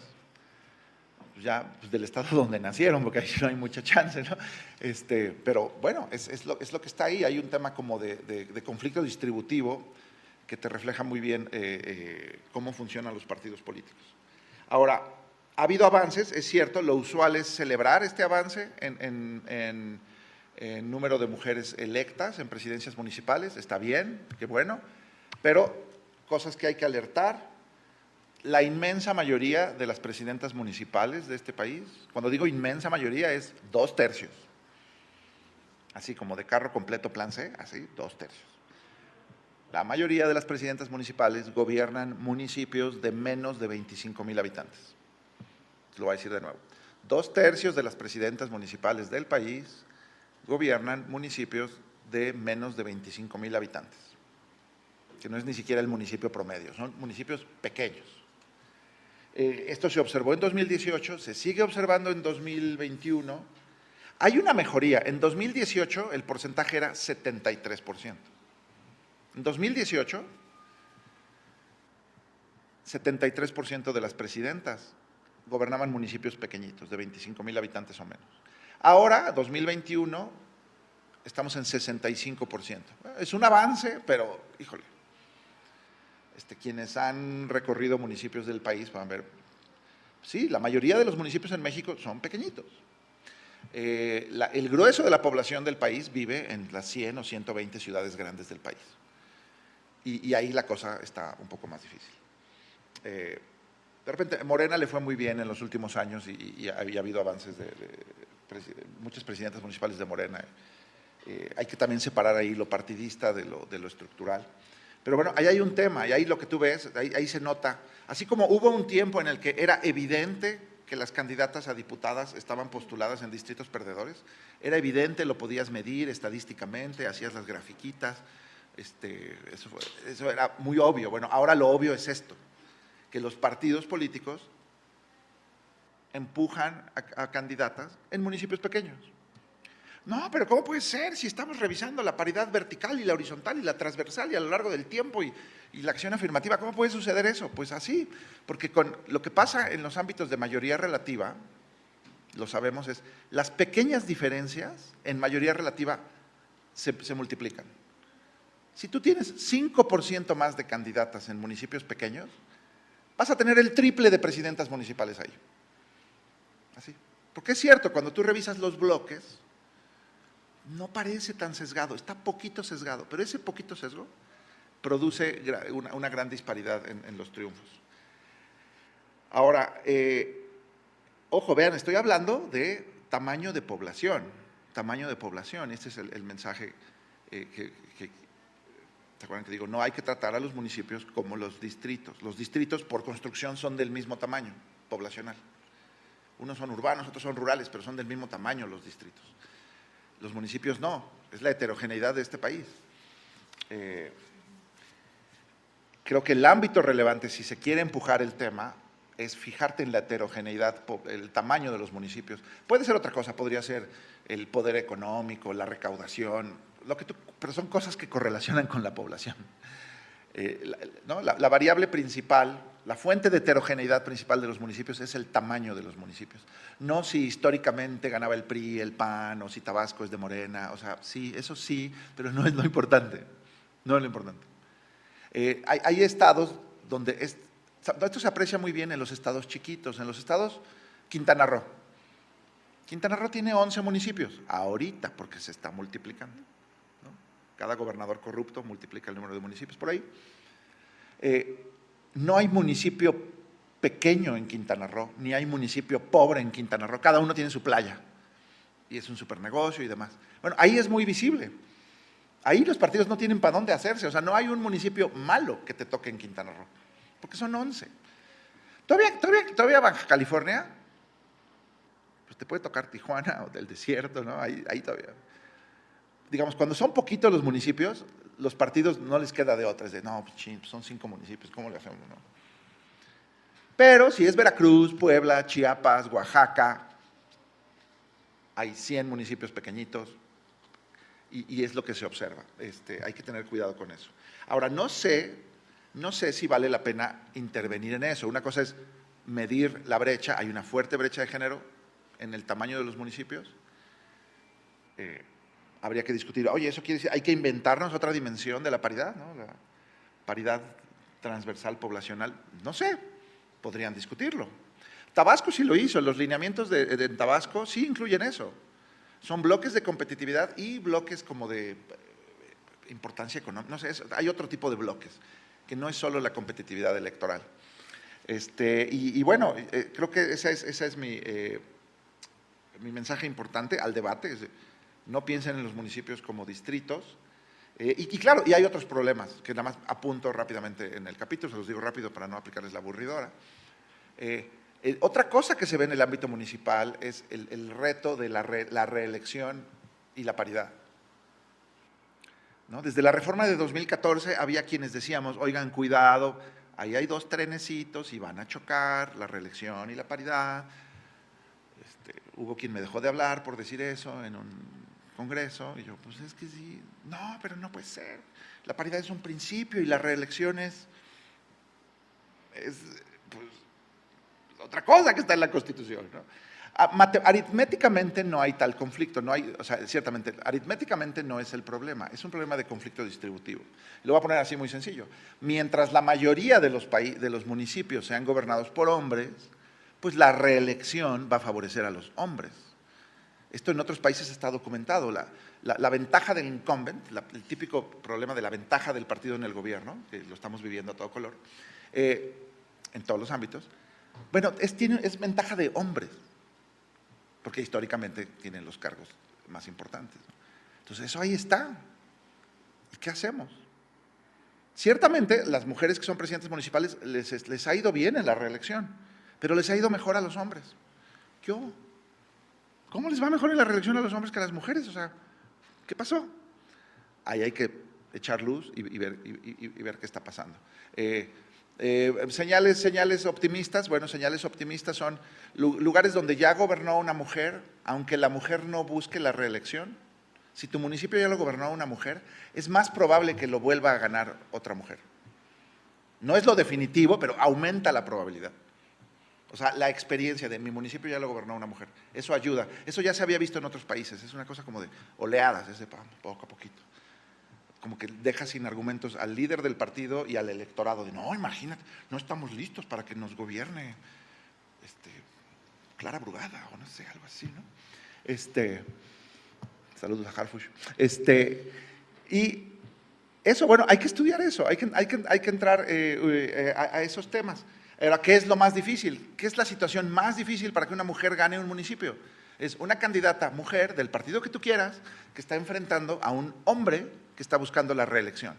[SPEAKER 3] pues del estado donde nacieron, porque ahí no hay mucha chance, ¿no? Pero bueno, es lo que está ahí. Hay un tema como de conflicto distributivo que te refleja muy bien cómo funcionan los partidos políticos. Ahora, ha habido avances, es cierto, lo usual es celebrar este avance en número de mujeres electas en presidencias municipales, está bien, qué bueno, pero cosas que hay que alertar. La inmensa mayoría de las presidentas municipales de este país, cuando digo inmensa mayoría es 2/3, así como de carro completo plan C, así 2/3. La mayoría de las presidentas municipales gobiernan municipios de menos de 25,000 habitantes. Lo voy a decir de nuevo. 2/3 de las presidentas municipales del país gobiernan municipios de menos de 25,000 habitantes, que no es ni siquiera el municipio promedio, son municipios pequeños. Esto se observó en 2018, se sigue observando en 2021. Hay una mejoría. En 2018 el porcentaje era 73%. En 2018, 73% de las presidentas gobernaban municipios pequeñitos, de 25,000 habitantes o menos. Ahora, 2021, estamos en 65%. Es un avance, pero, híjole, quienes han recorrido municipios del país van a ver, sí, la mayoría de los municipios en México son pequeñitos. El grueso de la población del país vive en las 100 o 120 ciudades grandes del país. Y ahí la cosa está un poco más difícil. De repente, Morena le fue muy bien en los últimos años y había habido avances de muchas presidentas municipales de Morena. Hay que también separar ahí lo partidista de lo estructural. Pero bueno, ahí hay un tema, y ahí lo que tú ves, ahí se nota. Así como hubo un tiempo en el que era evidente que las candidatas a diputadas estaban postuladas en distritos perdedores, era evidente, lo podías medir estadísticamente, hacías las grafiquitas, eso era muy obvio. Bueno, ahora lo obvio es esto, que los partidos políticos empujan a candidatas en municipios pequeños. No, pero ¿cómo puede ser si estamos revisando la paridad vertical y la horizontal y la transversal y a lo largo del tiempo y la acción afirmativa? ¿Cómo puede suceder eso? Pues así, porque con lo que pasa en los ámbitos de mayoría relativa, lo sabemos, es las pequeñas diferencias en mayoría relativa se multiplican. Si tú tienes 5% más de candidatas en municipios pequeños, vas a tener el triple de presidentas municipales ahí. Así. Porque es cierto, cuando tú revisas los bloques, no parece tan sesgado, está poquito sesgado, pero ese poquito sesgo produce una gran disparidad en los triunfos. Ahora, ojo, vean, estoy hablando de tamaño de población, este es el mensaje ¿te acuerdan que digo? No hay que tratar a los municipios como los distritos por construcción son del mismo tamaño poblacional. Unos son urbanos, otros son rurales, pero son del mismo tamaño los distritos. Los municipios no, es la heterogeneidad de este país. creo que el ámbito relevante, si se quiere empujar el tema, es fijarte en la heterogeneidad, el tamaño de los municipios. Puede ser otra cosa, podría ser el poder económico, la recaudación, pero son cosas que correlacionan con la población. ¿No? La variable principal, la fuente de heterogeneidad principal de los municipios es el tamaño de los municipios. No si históricamente ganaba el PRI, el PAN, o si Tabasco es de Morena, o sea, sí, eso sí, pero no es lo importante, no es lo importante. Hay estados donde esto se aprecia muy bien en los estados chiquitos, en los estados Quintana Roo. Quintana Roo tiene 11 municipios, ahorita, porque se está multiplicando. Cada gobernador corrupto multiplica el número de municipios por ahí. No hay municipio pequeño en Quintana Roo, ni hay municipio pobre en Quintana Roo. Cada uno tiene su playa y es un supernegocio y demás. Bueno, ahí es muy visible. Ahí los partidos no tienen para dónde hacerse. O sea, no hay un municipio malo que te toque en Quintana Roo, porque son 11. Todavía Baja California, pues te puede tocar Tijuana o del desierto, ¿no? Ahí todavía. Digamos, cuando son poquitos los municipios, los partidos no les queda de otra, es de, no, pues son 5 municipios, ¿cómo le hacemos? No? Pero si es Veracruz, Puebla, Chiapas, Oaxaca, hay 100 municipios pequeñitos y es lo que se observa. Hay que tener cuidado con eso. Ahora, no sé si vale la pena intervenir en eso. Una cosa es medir la brecha, hay una fuerte brecha de género en el tamaño de los municipios. Habría que discutir, oye, eso quiere decir, hay que inventarnos otra dimensión de la paridad, ¿no? La paridad transversal poblacional, no sé, podrían discutirlo. Tabasco sí lo hizo, los lineamientos de Tabasco sí incluyen eso. Son bloques de competitividad y bloques como de importancia económica, no sé, hay otro tipo de bloques, que no es solo la competitividad electoral. Y bueno, creo que esa es mi mensaje importante al debate, no piensen en los municipios como distritos. Y claro, y hay otros problemas que nada más apunto rápidamente en el capítulo, se los digo rápido para no aplicarles la aburridora. Otra cosa que se ve en el ámbito municipal es el reto de la reelección y la paridad. ¿No? Desde la reforma de 2014 había quienes decíamos, oigan, cuidado, ahí hay 2 trenecitos y van a chocar, la reelección y la paridad. Hubo quien me dejó de hablar por decir eso en un congreso, y yo, pues es que sí, no, pero no puede ser. La paridad es un principio y la reelección es pues, otra cosa que está en la Constitución, ¿no? Aritméticamente no hay tal conflicto, o sea, ciertamente, aritméticamente no es el problema, es un problema de conflicto distributivo. Lo voy a poner así muy sencillo. Mientras la mayoría de los municipios sean gobernados por hombres, pues la reelección va a favorecer a los hombres. Esto en otros países está documentado. La ventaja del incumbent, el típico problema de la ventaja del partido en el gobierno, que lo estamos viviendo a todo color, en todos los ámbitos, bueno, es ventaja de hombres, porque históricamente tienen los cargos más importantes. Entonces, eso ahí está. ¿Y qué hacemos? Ciertamente, las mujeres que son presidentes municipales les ha ido bien en la reelección, pero les ha ido mejor a los hombres. ¿Cómo les va mejor en la reelección a los hombres que a las mujeres? O sea, ¿qué pasó? Ahí hay que echar luz y ver qué está pasando. Señales optimistas, bueno, señales optimistas son lugares donde ya gobernó una mujer, aunque la mujer no busque la reelección. Si tu municipio ya lo gobernó una mujer, es más probable que lo vuelva a ganar otra mujer. No es lo definitivo, pero aumenta la probabilidad. O sea, la experiencia de mi municipio ya lo gobernó una mujer. Eso ayuda. Eso ya se había visto en otros países. Es una cosa como de oleadas, es de poco a poquito. Como que deja sin argumentos al líder del partido y al electorado. De, no, imagínate, no estamos listos para que nos gobierne Clara Brugada o no sé, algo así, ¿no? Saludos a Harfush. Y eso, bueno, hay que estudiar eso. Hay que entrar a esos temas. Ahora, ¿qué es lo más difícil? ¿Qué es la situación más difícil para que una mujer gane un municipio? Es una candidata mujer del partido que tú quieras que está enfrentando a un hombre que está buscando la reelección.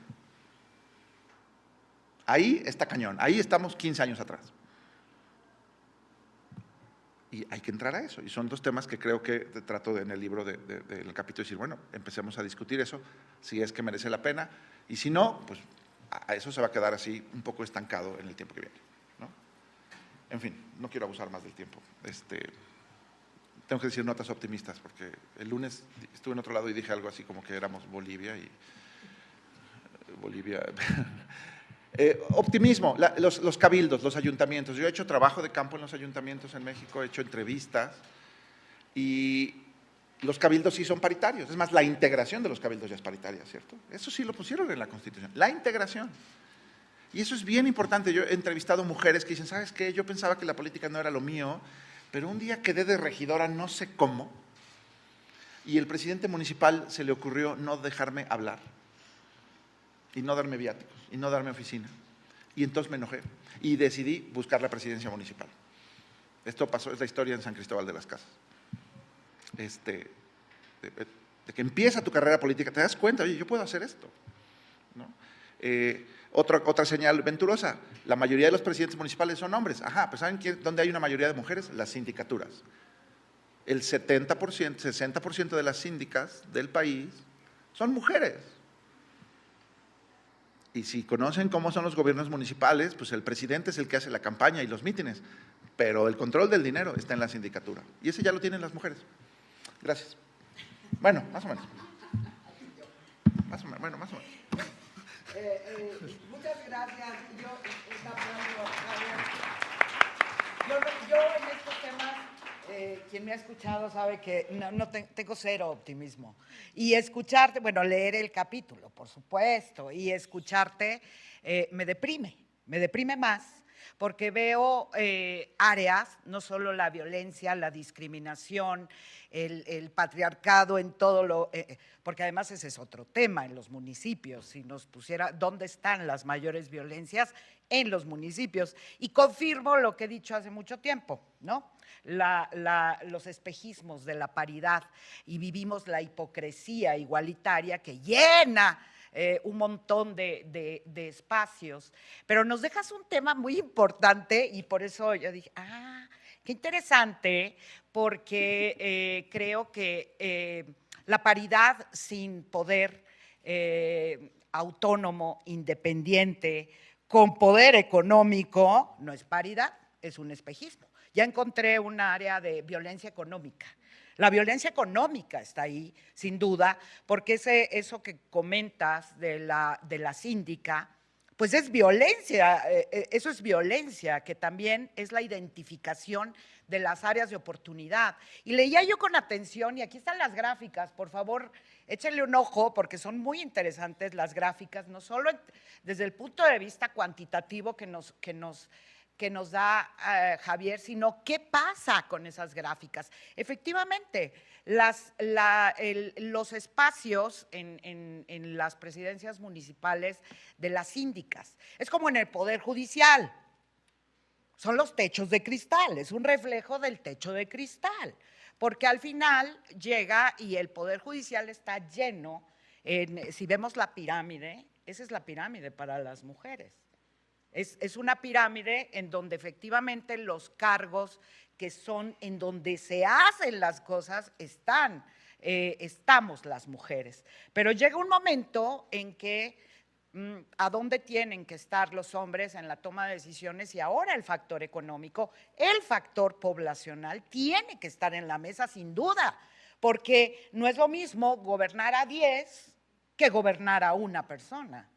[SPEAKER 3] Ahí está cañón, ahí estamos 15 años atrás. Y hay que entrar a eso. Y son 2 temas que creo que trato en el libro del capítulo de decir, bueno, empecemos a discutir eso, si es que merece la pena. Y si no, pues a eso se va a quedar así un poco estancado en el tiempo que viene, ¿no? En fin, no quiero abusar más del tiempo. Tengo que decir notas optimistas, porque el lunes estuve en otro lado y dije algo así como que éramos Bolivia y… Bolivia… optimismo, los cabildos, los ayuntamientos. Yo he hecho trabajo de campo en los ayuntamientos en México, he hecho entrevistas y los cabildos sí son paritarios. Es más, la integración de los cabildos ya es paritaria, ¿cierto? Eso sí lo pusieron en la Constitución, la integración. Y eso es bien importante. Yo he entrevistado mujeres que dicen, ¿sabes qué? Yo pensaba que la política no era lo mío, pero un día quedé de regidora, no sé cómo, y el presidente municipal se le ocurrió no dejarme hablar y no darme viáticos y no darme oficina. Y entonces me enojé y decidí buscar la presidencia municipal. Esto pasó, es la historia en San Cristóbal de las Casas. De que empieza tu carrera política, te das cuenta, oye, yo puedo hacer esto, ¿no? Otra señal venturosa, la mayoría de los presidentes municipales son hombres. Ajá, pues ¿saben dónde hay una mayoría de mujeres? Las sindicaturas. El 70%, 60% de las síndicas del país son mujeres. Y si conocen cómo son los gobiernos municipales, pues el presidente es el que hace la campaña y los mítines, pero el control del dinero está en la sindicatura. Y ese ya lo tienen las mujeres. Gracias. Bueno, más o menos. Bueno, más o menos.
[SPEAKER 1] Muchas gracias. Yo en estos temas, quien me ha escuchado sabe que tengo cero optimismo. Y escucharte, bueno, leer el capítulo, por supuesto, y escucharte me deprime más, porque veo áreas, no solo la violencia, la discriminación, el patriarcado en todo lo… porque además ese es otro tema en los municipios, si nos pusiera dónde están las mayores violencias en los municipios. Y confirmo lo que he dicho hace mucho tiempo, ¿no? Los espejismos de la paridad, y vivimos la hipocresía igualitaria que llena un montón de espacios, pero nos dejas un tema muy importante y por eso yo dije, qué interesante, porque creo que la paridad sin poder autónomo, independiente, con poder económico, no es paridad, es un espejismo. Ya encontré un área de violencia económica. La violencia económica está ahí, sin duda, porque eso que comentas de la síndica, pues es violencia, eso es violencia, que también es la identificación de las áreas de oportunidad. Y leía yo con atención, y aquí están las gráficas, por favor, échenle un ojo, porque son muy interesantes las gráficas, no solo desde el punto de vista cuantitativo que nos da Javier, sino qué pasa con esas gráficas. Efectivamente, los espacios en las presidencias municipales de las síndicas, es como en el Poder Judicial, son los techos de cristal, es un reflejo del techo de cristal, porque al final llega y el Poder Judicial está lleno, si vemos la pirámide, esa es la pirámide para las mujeres. Es una pirámide en donde efectivamente los cargos que son en donde se hacen las cosas estamos las mujeres. Pero llega un momento en que a dónde tienen que estar los hombres en la toma de decisiones, y ahora el factor económico, el factor poblacional tiene que estar en la mesa sin duda, porque no es lo mismo gobernar a 10 que gobernar a una persona.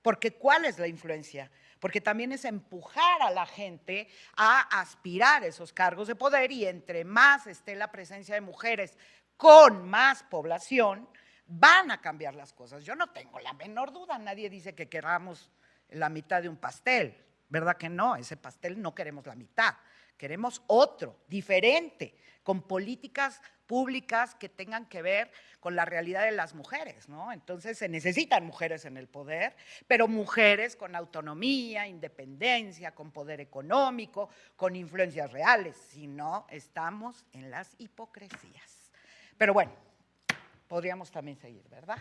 [SPEAKER 1] Porque ¿cuál es la influencia? Porque también es empujar a la gente a aspirar a esos cargos de poder, y entre más esté la presencia de mujeres con más población, van a cambiar las cosas. Yo no tengo la menor duda, nadie dice que queramos la mitad de un pastel, ¿verdad que no? Ese pastel no queremos la mitad, queremos otro, diferente, con políticas públicas que tengan que ver con la realidad de las mujeres, ¿no? Entonces se necesitan mujeres en el poder, pero mujeres con autonomía, independencia, con poder económico, con influencias reales, si no estamos en las hipocresías. Pero bueno, podríamos también seguir, ¿verdad?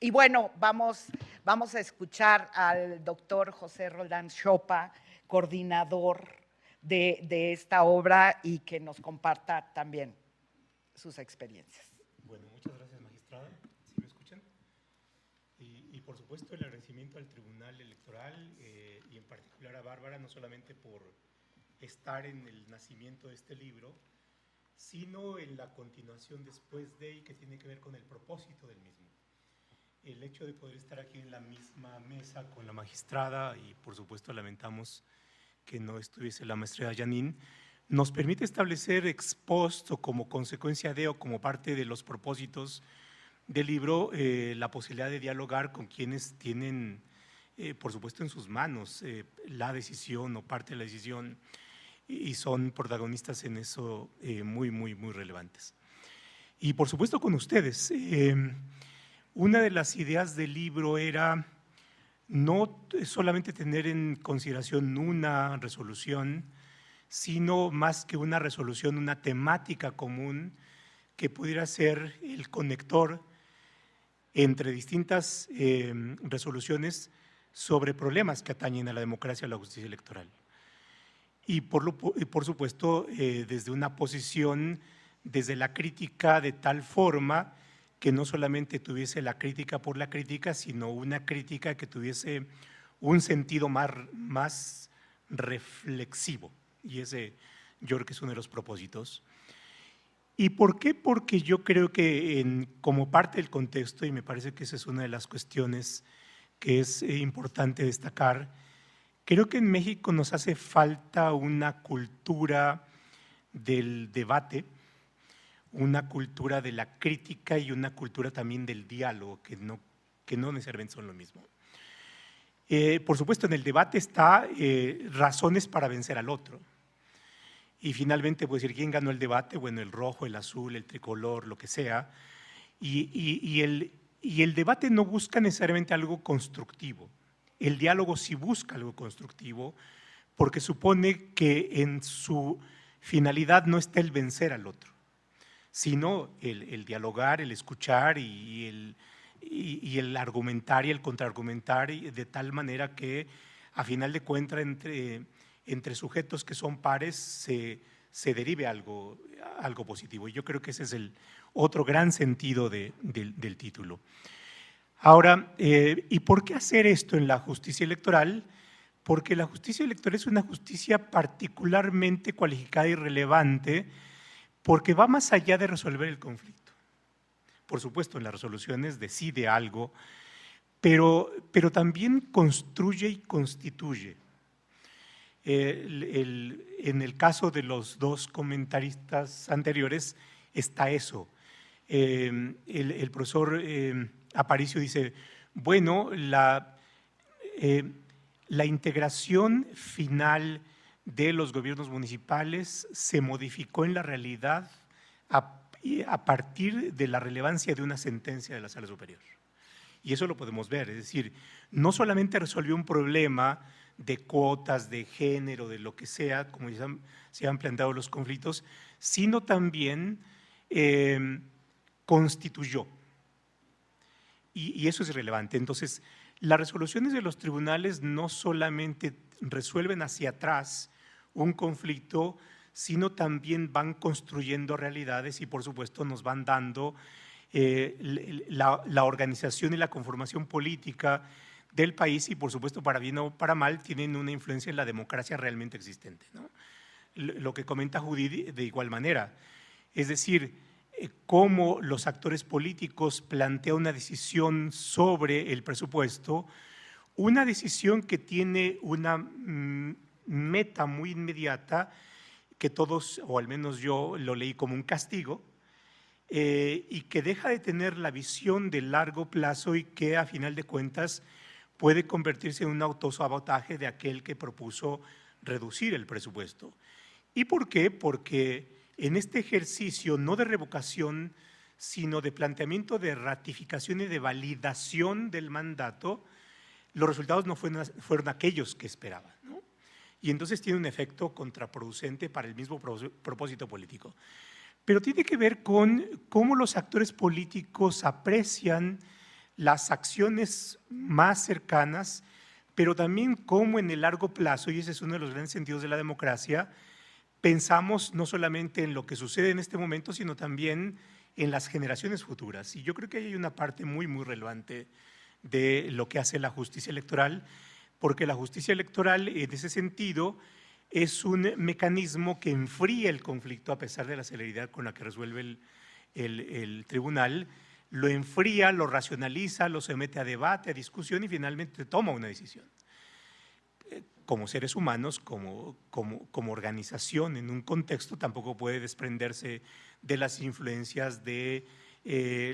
[SPEAKER 1] Y bueno, vamos a escuchar al doctor José Roldán Chopa, coordinador de esta obra, y que nos comparta también sus experiencias.
[SPEAKER 4] Bueno, muchas gracias, magistrada. ¿Sí me escuchan? Y por supuesto, el agradecimiento al Tribunal Electoral y en particular a Bárbara, no solamente por estar en el nacimiento de este libro, sino en la continuación después de, y que tiene que ver con el propósito del mismo. El hecho de poder estar aquí en la misma mesa con la magistrada, y por supuesto lamentamos que no estuviese la maestra Janine, nos permite establecer ex post o como consecuencia de o como parte de los propósitos del libro la posibilidad de dialogar con quienes tienen, por supuesto, en sus manos la decisión o parte de la decisión y son protagonistas en eso muy relevantes. Y por supuesto con ustedes. Una de las ideas del libro era no solamente tener en consideración una resolución, sino más que una resolución, una temática común que pudiera ser el conector entre distintas resoluciones sobre problemas que atañen a la democracia y a la justicia electoral. Y por supuesto, desde una posición, desde la crítica de tal forma que no solamente tuviese la crítica por la crítica, sino una crítica que tuviese un sentido más reflexivo. Y ese yo creo que es uno de los propósitos. ¿Y por qué? Porque yo creo que como parte del contexto, y me parece que esa es una de las cuestiones que es importante destacar, creo que en México nos hace falta una cultura del debate, una cultura de la crítica y una cultura también del diálogo, que no necesariamente son lo mismo. Por supuesto, en el debate está razones para vencer al otro. Y finalmente, puedo decir, ¿quién ganó el debate? Bueno, el rojo, el azul, el tricolor, lo que sea. Y el debate no busca necesariamente algo constructivo. El diálogo sí busca algo constructivo porque supone que en su finalidad no está el vencer al otro, sino el dialogar, el escuchar y el argumentar y el contraargumentar de tal manera que a final de cuentas entre sujetos que son pares se derive algo positivo. Y yo creo que ese es el otro gran sentido del título. Ahora, ¿y por qué hacer esto en la justicia electoral? Porque la justicia electoral es una justicia particularmente cualificada y relevante porque va más allá de resolver el conflicto. Por supuesto, en las resoluciones decide algo, pero también construye y constituye. En el caso de los dos comentaristas anteriores está eso. El profesor Aparicio dice, bueno, la integración final de los gobiernos municipales se modificó en la realidad a partir de la relevancia de una sentencia de la Sala Superior. Y eso lo podemos ver, es decir, no solamente resolvió un problema de cuotas, de género, de lo que sea, como ya se han planteado los conflictos, sino también constituyó. Y eso es relevante. Entonces, las resoluciones de los tribunales no solamente resuelven hacia atrás un conflicto, sino también van construyendo realidades y, por supuesto, nos van dando la organización y la conformación política del país y, por supuesto, para bien o para mal, tienen una influencia en la democracia realmente existente, ¿no? Lo que comenta Judy de igual manera, es decir, cómo los actores políticos plantean una decisión sobre el presupuesto, una decisión que tiene una meta muy inmediata, que todos, o al menos yo, lo leí como un castigo, y que deja de tener la visión de largo plazo y que a final de cuentas puede convertirse en un autosabotaje de aquel que propuso reducir el presupuesto. ¿Y por qué? Porque en este ejercicio no de revocación, sino de planteamiento de ratificación y de validación del mandato, los resultados no fueron aquellos que esperaban, ¿no? Y entonces tiene un efecto contraproducente para el mismo propósito político. Pero tiene que ver con cómo los actores políticos aprecian las acciones más cercanas, pero también cómo en el largo plazo, y ese es uno de los grandes sentidos de la democracia, pensamos no solamente en lo que sucede en este momento, sino también en las generaciones futuras. Y yo creo que hay una parte muy relevante de lo que hace la justicia electoral, porque la justicia electoral en ese sentido es un mecanismo que enfría el conflicto a pesar de la celeridad con la que resuelve el tribunal, lo enfría, lo racionaliza, lo somete a debate, a discusión y finalmente toma una decisión. Como seres humanos, como organización en un contexto, tampoco puede desprenderse de las influencias de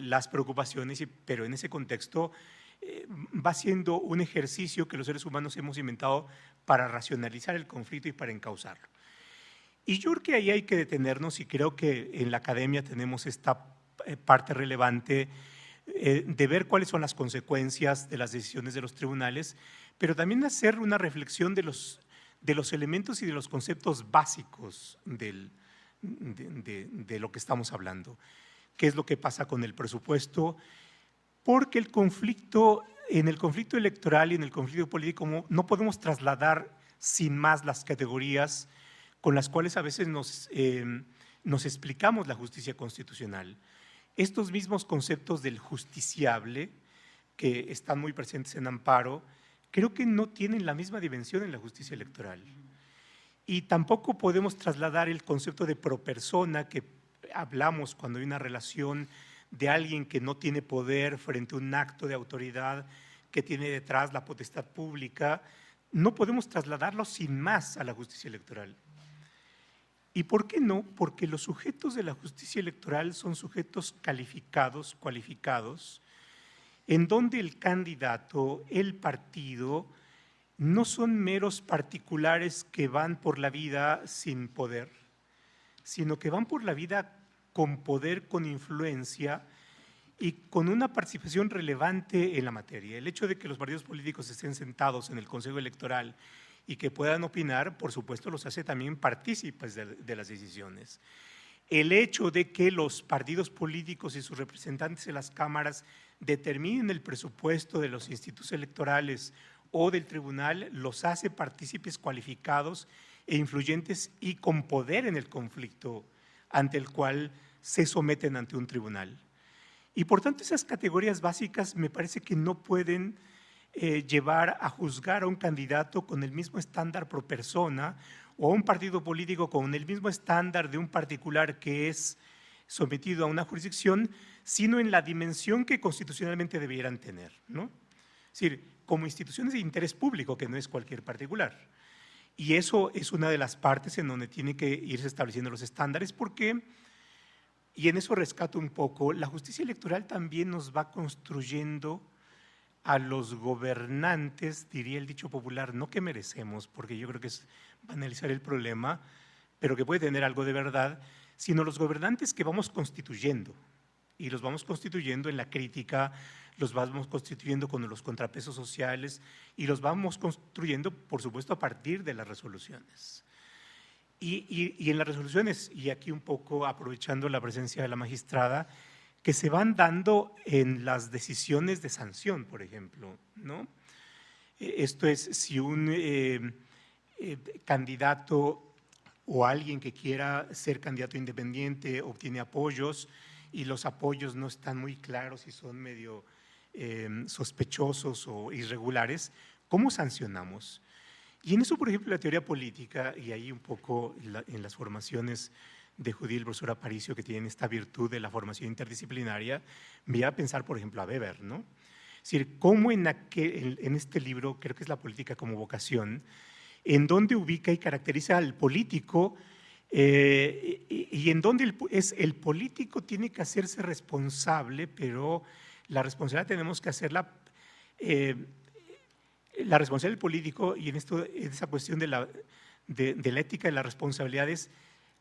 [SPEAKER 4] las preocupaciones, pero en ese contexto va siendo un ejercicio que los seres humanos hemos inventado para racionalizar el conflicto y para encauzarlo. Y yo creo que ahí hay que detenernos y creo que en la academia tenemos esta parte relevante de ver cuáles son las consecuencias de las decisiones de los tribunales, pero también hacer una reflexión de los elementos y de los conceptos básicos de lo que estamos hablando. ¿Qué es lo que pasa con el presupuesto? Porque en el conflicto electoral y en el conflicto político no podemos trasladar sin más las categorías con las cuales a veces nos explicamos la justicia constitucional. Estos mismos conceptos del justiciable, que están muy presentes en Amparo, creo que no tienen la misma dimensión en la justicia electoral. Y tampoco podemos trasladar el concepto de propersona que hablamos cuando hay una relación de alguien que no tiene poder frente a un acto de autoridad que tiene detrás la potestad pública, no podemos trasladarlo sin más a la justicia electoral. ¿Y por qué no? Porque los sujetos de la justicia electoral son sujetos cualificados, en donde el candidato, el partido, no son meros particulares que van por la vida sin poder, sino que van por la vida con poder, con influencia y con una participación relevante en la materia. El hecho de que los partidos políticos estén sentados en el Consejo Electoral y que puedan opinar, por supuesto, los hace también partícipes de las decisiones. El hecho de que los partidos políticos y sus representantes en las cámaras determinen el presupuesto de los institutos electorales o del tribunal los hace partícipes cualificados e influyentes y con poder en el conflicto ante el cual se someten ante un tribunal. Y por tanto esas categorías básicas me parece que no pueden llevar a juzgar a un candidato con el mismo estándar pro persona o a un partido político con el mismo estándar de un particular que es sometido a una jurisdicción, sino en la dimensión que constitucionalmente debieran tener, ¿no? Es decir, como instituciones de interés público, que no es cualquier particular. Y eso es una de las partes en donde tienen que irse estableciendo los estándares, porque, y en eso rescato un poco, la justicia electoral también nos va construyendo a los gobernantes, diría el dicho popular, no que merecemos, porque yo creo que es banalizar el problema, pero que puede tener algo de verdad, sino los gobernantes que vamos constituyendo, y los vamos constituyendo en la crítica, los vamos constituyendo con los contrapesos sociales y los vamos construyendo, por supuesto, a partir de las resoluciones. Y en las resoluciones, y aquí un poco aprovechando la presencia de la magistrada, que se van dando en las decisiones de sanción, por ejemplo, ¿no? Esto es, si un candidato o alguien que quiera ser candidato independiente obtiene apoyos y los apoyos no están muy claros y son medio sospechosos o irregulares, ¿cómo sancionamos? Y en eso, por ejemplo, la teoría política, y ahí un poco en las formaciones de Judí y el profesor Aparicio, que tienen esta virtud de la formación interdisciplinaria, me iba a pensar, por ejemplo, a Weber, ¿no? Es decir, cómo en este libro, creo que es La política como vocación, en donde ubica y caracteriza al político y en donde el político tiene que hacerse responsable, pero la responsabilidad tenemos que hacerla, la responsabilidad del político, y en esa cuestión de la ética de las responsabilidades,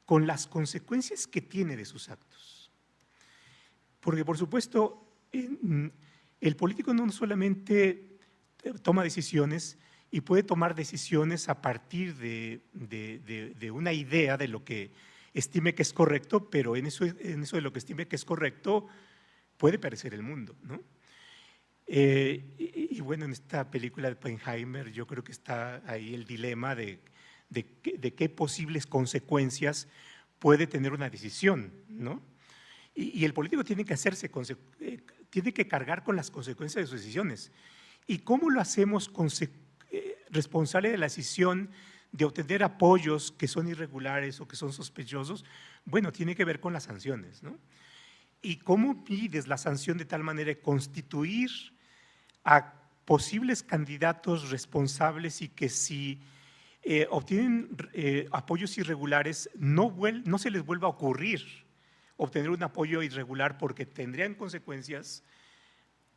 [SPEAKER 4] con las consecuencias que tiene de sus actos. Porque, por supuesto, el político no solamente toma decisiones y puede tomar decisiones a partir de una idea de lo que estime que es correcto, pero en eso de lo que estime que es correcto puede perecer el mundo, ¿no? Y bueno, en esta película de Oppenheimer yo creo que está ahí el dilema de qué posibles consecuencias puede tener una decisión, ¿no? Y el político tiene que tiene que cargar con las consecuencias de sus decisiones. ¿Y cómo lo hacemos responsable de la decisión de obtener apoyos que son irregulares o que son sospechosos? Bueno, tiene que ver con las sanciones, ¿no? ¿Y cómo pides la sanción de tal manera de constituir a posibles candidatos responsables y que si obtienen apoyos irregulares no se les vuelva a ocurrir obtener un apoyo irregular, porque tendrían consecuencias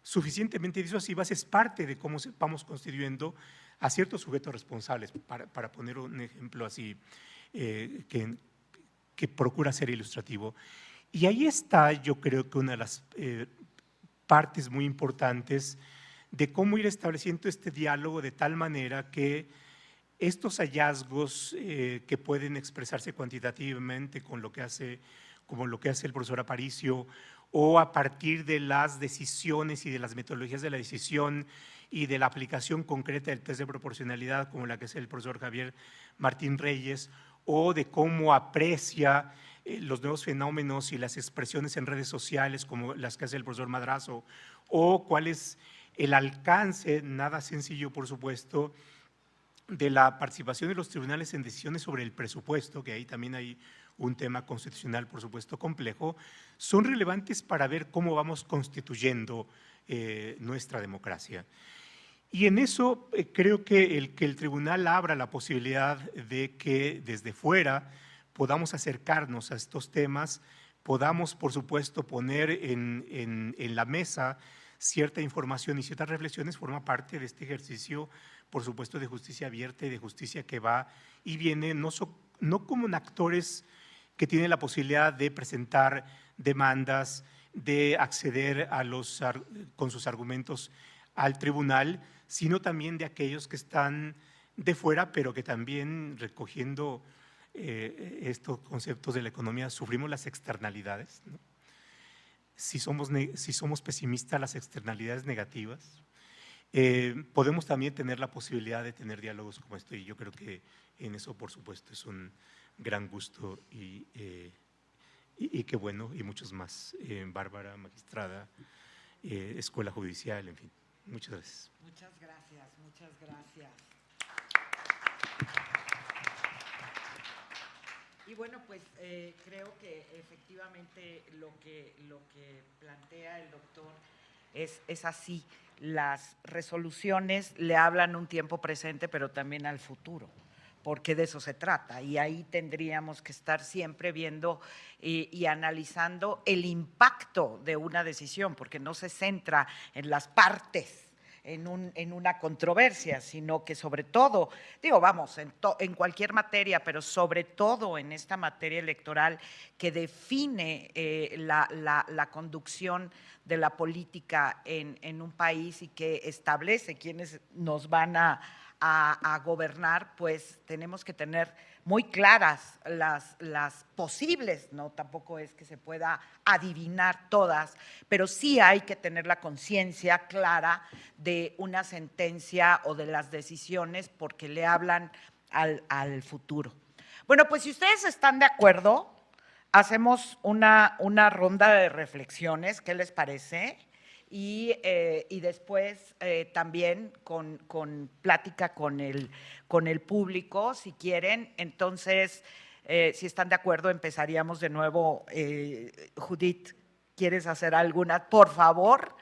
[SPEAKER 4] suficientemente disuasivas? Es parte de cómo vamos constituyendo a ciertos sujetos responsables, para poner un ejemplo así que procura ser ilustrativo. Y ahí está, yo creo que una de las partes muy importantes de cómo ir estableciendo este diálogo de tal manera que estos hallazgos que pueden expresarse cuantitativamente como lo que hace el profesor Aparicio, o a partir de las decisiones y de las metodologías de la decisión y de la aplicación concreta del test de proporcionalidad, como la que hace el profesor Javier Martín Reyes, o de cómo aprecia los nuevos fenómenos y las expresiones en redes sociales, como las que hace el profesor Madrazo, o cuál es el alcance, nada sencillo por supuesto, de la participación de los tribunales en decisiones sobre el presupuesto, que ahí también hay un tema constitucional por supuesto complejo, son relevantes para ver cómo vamos constituyendo nuestra democracia. Y en eso creo que el tribunal abra la posibilidad de que desde fuera podamos acercarnos a estos temas, podamos por supuesto poner en la mesa cierta información y ciertas reflexiones, forma parte de este ejercicio por supuesto de justicia abierta y de justicia que va y viene, no como actores que tienen la posibilidad de presentar demandas, de acceder con sus argumentos al tribunal, sino también de aquellos que están de fuera, pero que también recogiendo estos conceptos de la economía sufrimos las externalidades, ¿no? Si somos pesimistas, las externalidades negativas, podemos también tener la posibilidad de tener diálogos como este, y yo creo que en eso por supuesto es un gran gusto y qué bueno, y muchos más, Bárbara, magistrada, escuela judicial, en fin. Muchas gracias.
[SPEAKER 1] Muchas gracias, muchas gracias. Y bueno, pues creo que efectivamente lo que plantea el doctor es así. Las resoluciones le hablan un tiempo presente, pero también al futuro, porque de eso se trata. Y ahí tendríamos que estar siempre viendo y analizando el impacto de una decisión, porque no se centra en las partes, en una controversia, sino que sobre todo, en cualquier materia, pero sobre todo en esta materia electoral que define la conducción de la política en un país y que establece quiénes nos van a gobernar, pues tenemos que tener muy claras las posibles, no tampoco es que se pueda adivinar todas, pero sí hay que tener la conciencia clara de una sentencia o de las decisiones porque le hablan al futuro. Bueno, pues si ustedes están de acuerdo, hacemos una ronda de reflexiones, ¿qué les parece? Y después también con plática con el público, si quieren. Entonces, si están de acuerdo, empezaríamos de nuevo. Judith, ¿quieres hacer alguna? Por favor.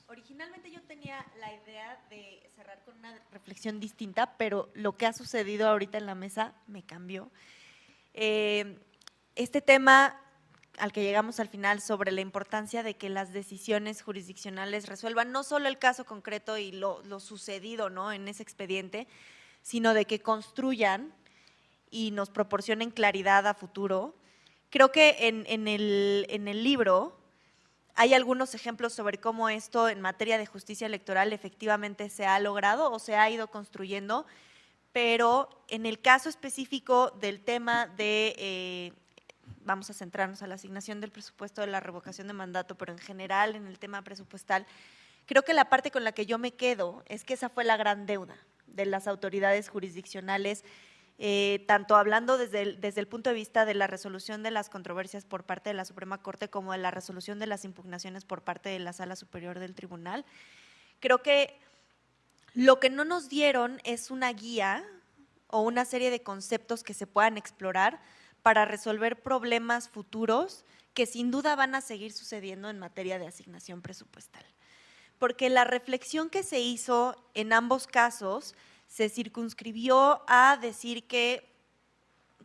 [SPEAKER 2] Originalmente yo tenía la idea de cerrar con una reflexión distinta, pero lo que ha sucedido ahorita en la mesa me cambió. Este tema al que llegamos al final sobre la importancia de que las decisiones jurisdiccionales resuelvan no solo el caso concreto y lo sucedido, ¿no?, en ese expediente, sino de que construyan y nos proporcionen claridad a futuro. Creo que en el libro hay algunos ejemplos sobre cómo esto en materia de justicia electoral efectivamente se ha logrado o se ha ido construyendo, pero en el caso específico del tema de vamos a centrarnos a la asignación del presupuesto de la revocación de mandato, pero en general en el tema presupuestal, creo que la parte con la que yo me quedo es que esa fue la gran deuda de las autoridades jurisdiccionales tanto hablando desde el punto de vista de la resolución de las controversias por parte de la Suprema Corte como de la resolución de las impugnaciones por parte de la Sala Superior del Tribunal. Creo que lo que no nos dieron es una guía o una serie de conceptos que se puedan explorar para resolver problemas futuros que sin duda van a seguir sucediendo en materia de asignación presupuestal. Porque la reflexión que se hizo en ambos casos se circunscribió a decir que,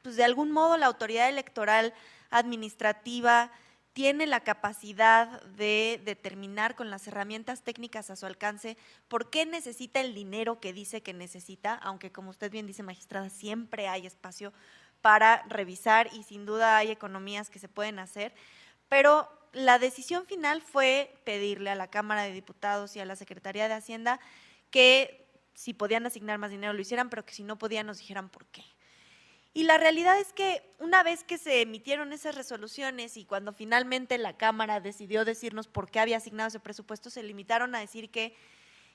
[SPEAKER 2] pues de algún modo, la autoridad electoral administrativa tiene la capacidad de determinar con las herramientas técnicas a su alcance por qué necesita el dinero que dice que necesita, aunque como usted bien dice, magistrada, siempre hay espacio para revisar y sin duda hay economías que se pueden hacer, pero la decisión final fue pedirle a la Cámara de Diputados y a la Secretaría de Hacienda que si podían asignar más dinero lo hicieran, pero que si no podían nos dijeran por qué. Y la realidad es que una vez que se emitieron esas resoluciones y cuando finalmente la Cámara decidió decirnos por qué había asignado ese presupuesto, se limitaron a decir que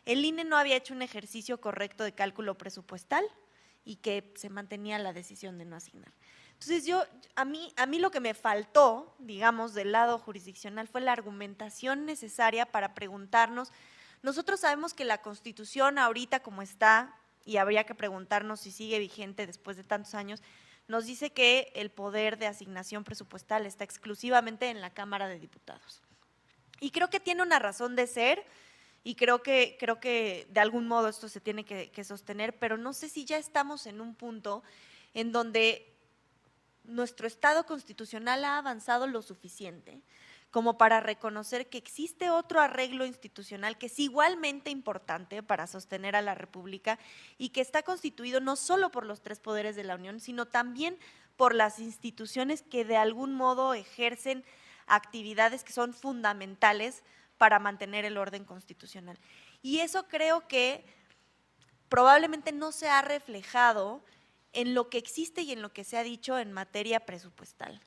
[SPEAKER 2] el INE no había hecho un ejercicio correcto de cálculo presupuestal y que se mantenía la decisión de no asignar. Entonces a mí lo que me faltó, digamos, del lado jurisdiccional fue la argumentación necesaria para preguntarnos. Nosotros sabemos que la Constitución ahorita como está, y habría que preguntarnos si sigue vigente después de tantos años, nos dice que el poder de asignación presupuestal está exclusivamente en la Cámara de Diputados. Y creo que tiene una razón de ser y creo que de algún modo esto se tiene que sostener, pero no sé si ya estamos en un punto en donde nuestro Estado constitucional ha avanzado lo suficiente como para reconocer que existe otro arreglo institucional que es igualmente importante para sostener a la República y que está constituido no solo por los tres poderes de la Unión, sino también por las instituciones que de algún modo ejercen actividades que son fundamentales para mantener el orden constitucional. Y eso creo que probablemente no se ha reflejado en lo que existe y en lo que se ha dicho en materia presupuestal.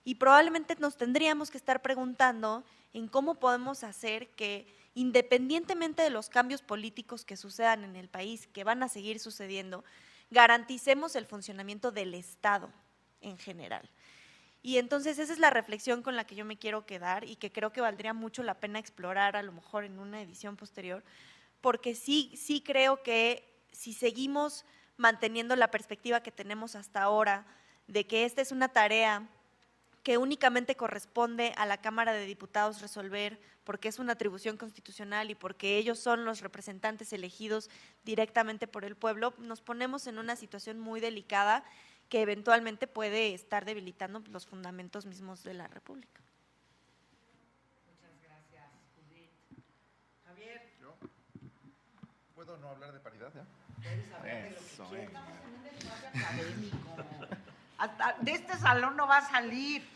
[SPEAKER 2] Y probablemente nos tendríamos que estar preguntando en cómo podemos hacer que, independientemente de los cambios políticos que sucedan en el país, que van a seguir sucediendo, garanticemos el funcionamiento del Estado en general. Y entonces esa es la reflexión con la que yo me quiero quedar y que creo que valdría mucho la pena explorar a lo mejor en una edición posterior, porque sí creo que si seguimos manteniendo la perspectiva que tenemos hasta ahora de que esta es una tarea que únicamente corresponde a la Cámara de Diputados resolver porque es una atribución constitucional y porque ellos son los representantes elegidos directamente por el pueblo, nos ponemos en una situación muy delicada que eventualmente puede estar debilitando los fundamentos mismos de la República.
[SPEAKER 1] Muchas gracias, Judith. Javier.
[SPEAKER 3] ¿Yo? ¿Puedo no hablar de paridad ya?
[SPEAKER 1] Puedes hablar de lo que
[SPEAKER 3] Eso,
[SPEAKER 1] quieras.
[SPEAKER 3] venga.
[SPEAKER 1] Estamos en un debate académico. Hasta de este salón no va a salir.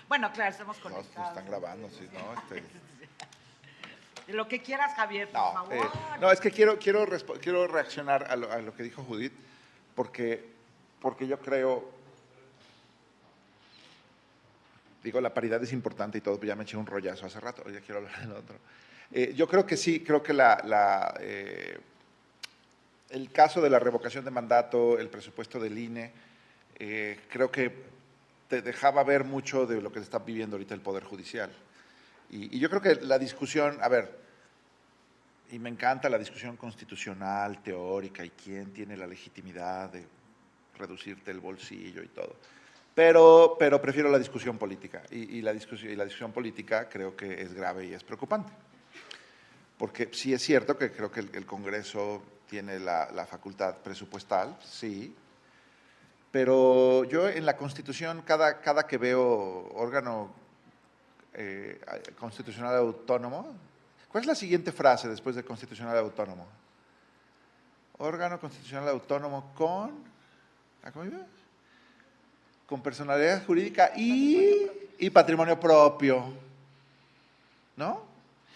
[SPEAKER 1] Bueno, claro, estamos
[SPEAKER 3] No,
[SPEAKER 1] conectados.
[SPEAKER 3] están grabando, sí, ¿no?
[SPEAKER 1] Lo que quieras, Javier, por
[SPEAKER 3] No,
[SPEAKER 1] favor.
[SPEAKER 3] no, es que quiero reaccionar a lo que dijo Judith, porque yo creo, digo, la paridad es importante y todo, pero ya me eché un rollazo hace rato, ya quiero hablar del otro. Yo creo que sí, creo que el caso de la revocación de mandato, el presupuesto del INE, creo que te dejaba ver mucho de lo que se está viviendo ahorita el Poder Judicial. Y yo creo que la discusión, a ver, y me encanta la discusión constitucional, teórica, y quién tiene la legitimidad de reducirte el bolsillo y todo. Pero prefiero la discusión política, y la discusión política creo que es grave y es preocupante. Porque sí es cierto que creo que el Congreso tiene la facultad presupuestal, sí, pero yo en la Constitución, cada que veo órgano constitucional autónomo, ¿cuál es la siguiente frase después de constitucional autónomo? Órgano constitucional autónomo con personalidad jurídica y patrimonio propio, ¿no?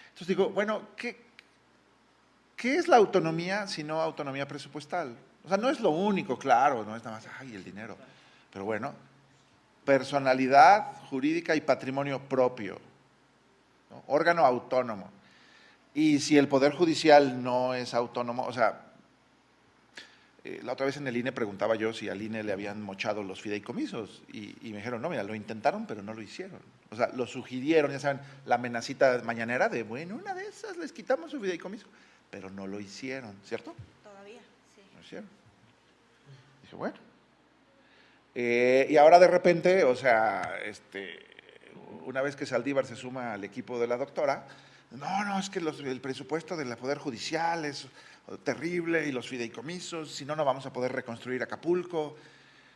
[SPEAKER 3] Entonces digo, bueno, ¿qué es la autonomía si no autonomía presupuestal? O sea, no es lo único, claro, no es nada más, ay, el dinero. Pero bueno, personalidad jurídica y patrimonio propio, ¿no? Órgano autónomo. Y si el Poder Judicial no es autónomo, o sea, la otra vez en el INE preguntaba yo si al INE le habían mochado los fideicomisos y me dijeron, no, mira, lo intentaron, pero no lo hicieron. O sea, lo sugirieron, ya saben, la amenacita mañanera de, bueno, una de esas les quitamos su fideicomiso, pero no lo hicieron, ¿cierto?
[SPEAKER 2] Todavía, sí.
[SPEAKER 3] No lo hicieron. Dije, bueno. Y ahora de repente, o sea, una vez que Saldívar se suma al equipo de la doctora, no, es que el presupuesto del Poder Judicial es terrible y los fideicomisos, si no, no vamos a poder reconstruir Acapulco.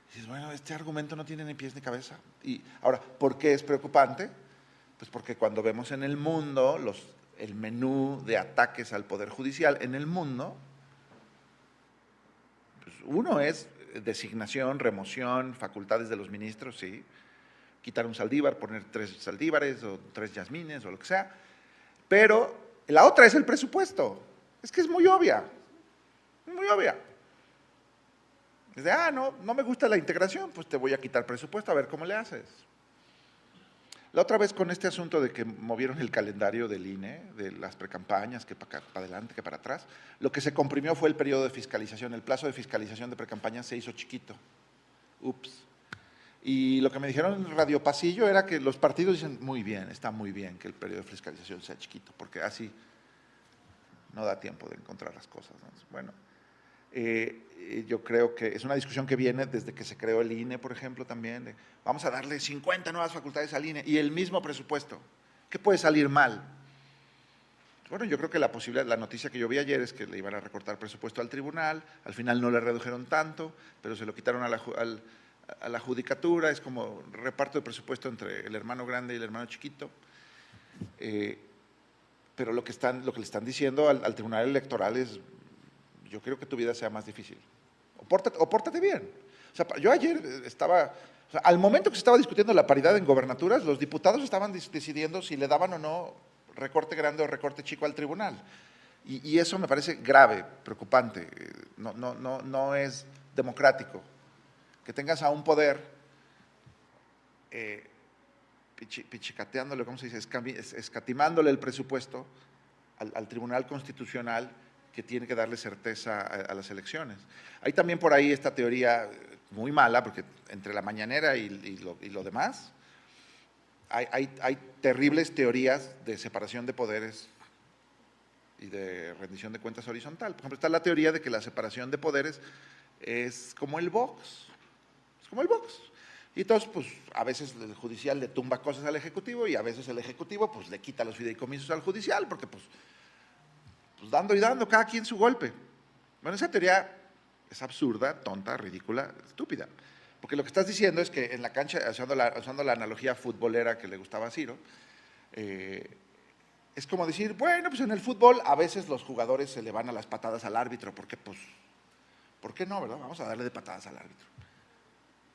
[SPEAKER 3] Y dices, bueno, este argumento no tiene ni pies ni cabeza. Y ahora, ¿por qué es preocupante? Pues porque cuando vemos en el mundo el menú de ataques al Poder Judicial en el mundo, pues uno es designación, remoción, facultades de los ministros, sí, quitar un Saldívar, poner 3 Saldívares o 3 Yasmines o lo que sea, pero la otra es el presupuesto. Es que es muy obvia, muy obvia. Es de, no me gusta la integración, pues te voy a quitar presupuesto, a ver cómo le haces. La otra vez con este asunto de que movieron el calendario del INE, de las precampañas, que para adelante, que para atrás, lo que se comprimió fue el periodo de fiscalización, el plazo de fiscalización de precampañas se hizo chiquito. Ups. Y lo que me dijeron en Radio Pasillo era que los partidos dicen, muy bien, está muy bien que el periodo de fiscalización sea chiquito, porque así no da tiempo de encontrar las cosas, ¿no? Bueno, yo creo que es una discusión que viene desde que se creó el INE, por ejemplo, también. Vamos a darle 50 nuevas facultades al INE y el mismo presupuesto. ¿Qué puede salir mal? Bueno, yo creo que la noticia que yo vi ayer es que le iban a recortar presupuesto al tribunal, al final no le redujeron tanto, pero se lo quitaron a la judicatura, es como reparto de presupuesto entre el hermano grande y el hermano chiquito. Pero lo que le están diciendo al Tribunal Electoral es, yo quiero que tu vida sea más difícil. O pórtate bien. O sea, yo ayer al momento que se estaba discutiendo la paridad en gobernaturas, los diputados estaban decidiendo si le daban o no recorte grande o recorte chico al tribunal. Y eso me parece grave, preocupante. No es democrático. Que tengas a un poder pichicateándole, ¿cómo se dice? Escatimándole el presupuesto al Tribunal Constitucional que tiene que darle certeza a las elecciones. Hay también por ahí esta teoría muy mala, porque entre la mañanera y lo demás, hay terribles teorías de separación de poderes y de rendición de cuentas horizontal. Por ejemplo, está la teoría de que la separación de poderes es como el box. Es como el box. Y entonces, pues, a veces el judicial le tumba cosas al ejecutivo y a veces el ejecutivo, pues, le quita los fideicomisos al judicial, porque, pues dando y dando, cada quien su golpe. Bueno, esa teoría es absurda, tonta, ridícula, estúpida. Porque lo que estás diciendo es que en la cancha, usando la analogía futbolera que le gustaba a Ciro, es como decir, bueno, pues en el fútbol a veces los jugadores se le van a las patadas al árbitro, porque pues, ¿por qué no, verdad? Vamos a darle de patadas al árbitro.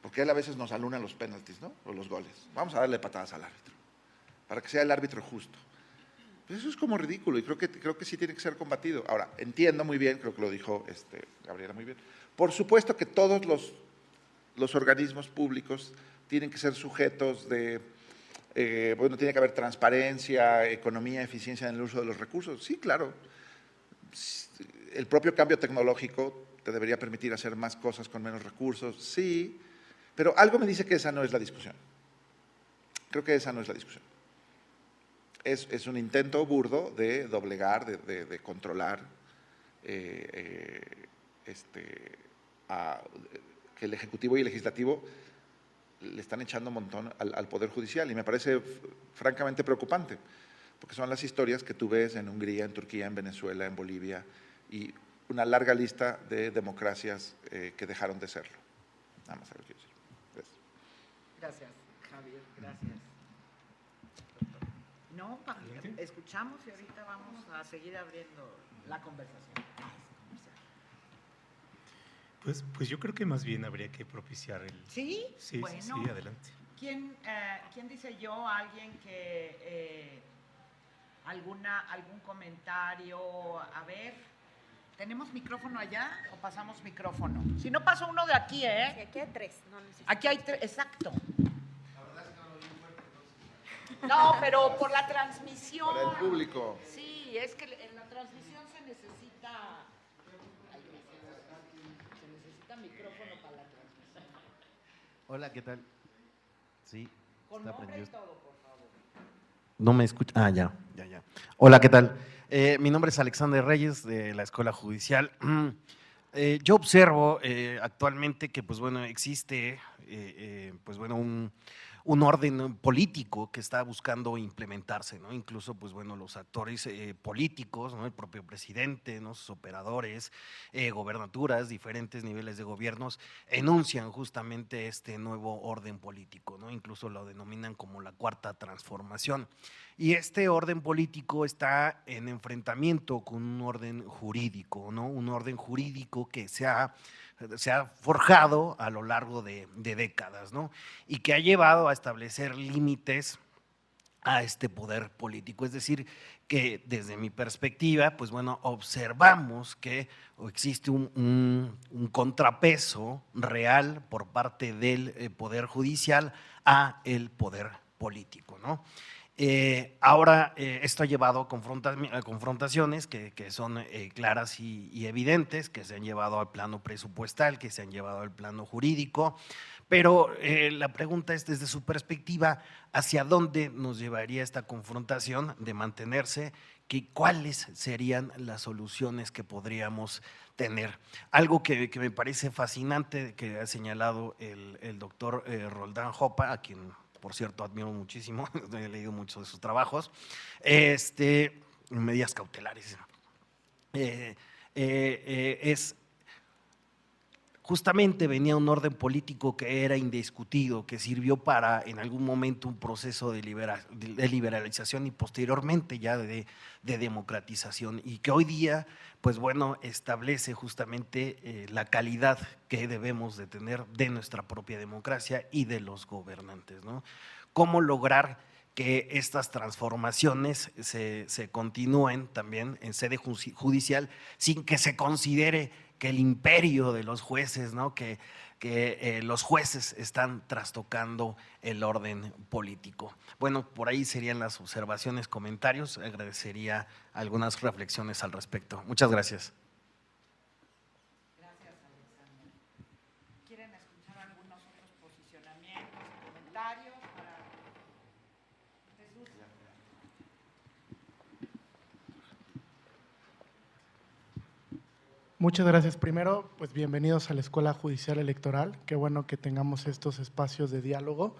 [SPEAKER 3] Porque él a veces nos alunan los penaltis, ¿no? O los goles. Vamos a darle patadas al árbitro, para que sea el árbitro justo. Pues eso es como ridículo y creo que sí tiene que ser combatido. Ahora, entiendo muy bien, creo que lo dijo Gabriela muy bien, por supuesto que todos los organismos públicos tienen que ser sujetos de, bueno, tiene que haber transparencia, economía, eficiencia en el uso de los recursos. Sí, claro. El propio cambio tecnológico te debería permitir hacer más cosas con menos recursos, sí, pero algo me dice que esa no es la discusión. Creo que esa no es la discusión. Es un intento burdo de doblegar, de controlar, que el Ejecutivo y el Legislativo le están echando un montón al Poder Judicial y me parece francamente preocupante, porque son las historias que tú ves en Hungría, en Turquía, en Venezuela, en Bolivia y una larga lista de democracias que dejaron de serlo. Nada más, quiero decir.
[SPEAKER 1] Gracias, Javier, gracias. No, escuchamos y ahorita vamos a seguir abriendo la conversación.
[SPEAKER 4] Pues yo creo que más bien habría que propiciar el…
[SPEAKER 1] ¿Sí?
[SPEAKER 4] Sí,
[SPEAKER 1] bueno,
[SPEAKER 4] sí, adelante.
[SPEAKER 1] ¿Quién dice yo? ¿Alguien que… algún comentario? A ver, ¿tenemos micrófono allá o pasamos micrófono? Si no, paso uno de aquí, ¿eh?
[SPEAKER 2] Sí, aquí hay 3. No necesito.
[SPEAKER 1] Aquí hay 3, exacto. No, pero por la transmisión.
[SPEAKER 3] Para el público.
[SPEAKER 1] Sí, es que en la transmisión se necesita
[SPEAKER 5] Hola, ¿qué tal? Sí,
[SPEAKER 1] Con
[SPEAKER 5] está
[SPEAKER 1] nombre y
[SPEAKER 5] prendido.
[SPEAKER 1] todo, por favor.
[SPEAKER 5] No me escucha. Ah, ya. Hola, ¿qué tal? Mi nombre es Alexander Reyes, de la Escuela Judicial. Yo observo actualmente que, pues bueno, existe, pues bueno, un orden político que está buscando implementarse, ¿no? Incluso, pues bueno, los actores políticos, ¿no? El propio presidente, ¿no? Sus operadores, gobernaturas, diferentes niveles de gobiernos, enuncian justamente este nuevo orden político, ¿no? Incluso lo denominan como la cuarta transformación. Y este orden político está en enfrentamiento con un orden jurídico, ¿no? Un orden jurídico que se ha forjado a lo largo de décadas, ¿no? Y que ha llevado a establecer límites a este poder político. Es decir, que desde mi perspectiva, pues bueno, observamos que existe un contrapeso real por parte del Poder Judicial a el poder político, ¿no? Ahora, esto ha llevado a confrontaciones que son claras y evidentes, que se han llevado al plano presupuestal, que se han llevado al plano jurídico, pero la pregunta es, desde su perspectiva, ¿hacia dónde nos llevaría esta confrontación de mantenerse? ¿Cuáles serían las soluciones que podríamos tener? Algo que me parece fascinante, que ha señalado el doctor Roldán Jopa, a quien por cierto admiro muchísimo, he leído muchos de sus trabajos, medidas cautelares, es justamente venía un orden político que era indiscutido, que sirvió para en algún momento un proceso de liberalización y posteriormente ya de democratización, y que hoy día, pues bueno, establece justamente la calidad que debemos de tener de nuestra propia democracia y de los gobernantes, ¿no? ¿Cómo lograr que estas transformaciones se continúen también en sede judicial sin que se considere que el imperio de los jueces, ¿no? que los jueces están trastocando el orden político? Bueno, por ahí serían las observaciones, comentarios. Agradecería algunas reflexiones al respecto. Muchas gracias.
[SPEAKER 1] Gracias, Alexander. ¿Quieren escuchar algunos otros posicionamientos y comentarios para Jesús?
[SPEAKER 6] Muchas gracias. Primero, pues bienvenidos a la Escuela Judicial Electoral. Qué bueno que tengamos estos espacios de diálogo.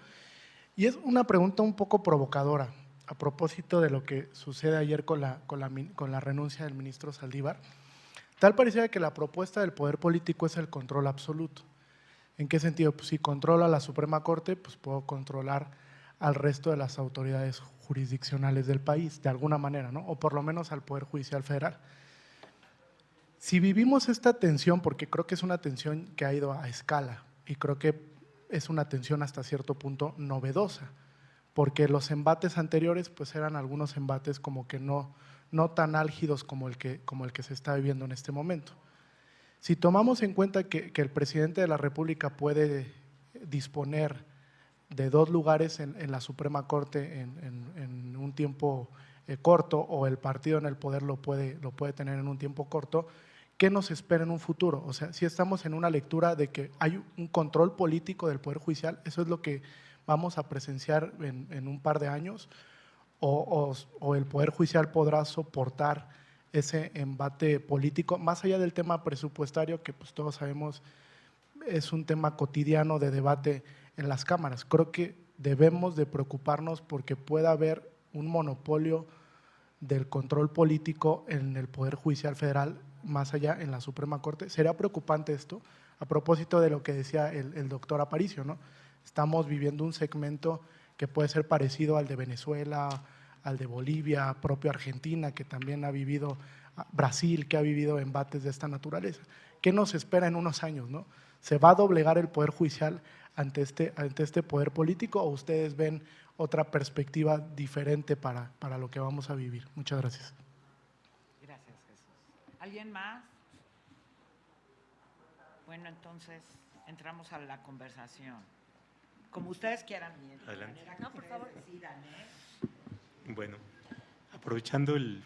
[SPEAKER 6] Y es una pregunta un poco provocadora a propósito de lo que sucede ayer con la renuncia del ministro Saldívar. Tal parecía que la propuesta del poder político es el control absoluto. ¿En qué sentido? Pues si controlo a la Suprema Corte, pues puedo controlar al resto de las autoridades jurisdiccionales del país, de alguna manera, ¿no? O por lo menos al Poder Judicial Federal. Si vivimos esta tensión, porque creo que es una tensión que ha ido a escala y creo que es una tensión hasta cierto punto novedosa, porque los embates anteriores pues eran algunos embates como que no tan álgidos como el que se está viviendo en este momento. Si tomamos en cuenta que el presidente de la República puede disponer de 2 lugares en la Suprema Corte en un tiempo corto, o el partido en el poder lo puede tener en un tiempo corto, ¿qué nos espera en un futuro? O sea, si estamos en una lectura de que hay un control político del Poder Judicial, ¿eso es lo que vamos a presenciar en un par de años? ¿O el Poder Judicial podrá soportar ese embate político, más allá del tema presupuestario, que pues todos sabemos es un tema cotidiano de debate en las cámaras? Creo que debemos de preocuparnos porque pueda haber un monopolio del control político en el Poder Judicial Federal, más allá en la Suprema Corte. ¿Sería preocupante esto? A propósito de lo que decía el doctor Aparicio, ¿no? Estamos viviendo un segmento que puede ser parecido al de Venezuela, al de Bolivia, propio Argentina, que también ha vivido, Brasil, que ha vivido embates de esta naturaleza. ¿Qué nos espera en unos años, no? ¿Se va a doblegar el Poder Judicial ante este poder político, o ustedes ven otra perspectiva diferente para lo que vamos a vivir? Muchas gracias.
[SPEAKER 1] Gracias, Jesús. ¿Alguien más? Bueno, entonces entramos a la conversación. Como ustedes quieran.
[SPEAKER 4] Adelante.
[SPEAKER 1] No, por favor. Decidan,
[SPEAKER 4] Bueno, aprovechando el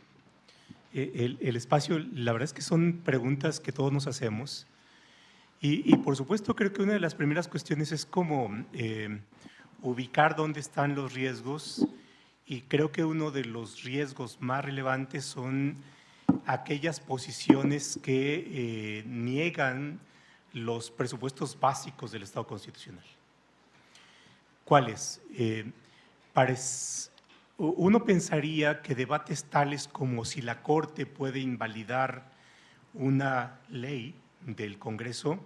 [SPEAKER 4] espacio, la verdad es que son preguntas que todos nos hacemos Y por supuesto creo que una de las primeras cuestiones es como ubicar dónde están los riesgos, y creo que uno de los riesgos más relevantes son aquellas posiciones que niegan los presupuestos básicos del Estado constitucional. ¿Cuáles? Uno pensaría que debates tales como si la Corte puede invalidar una ley del Congreso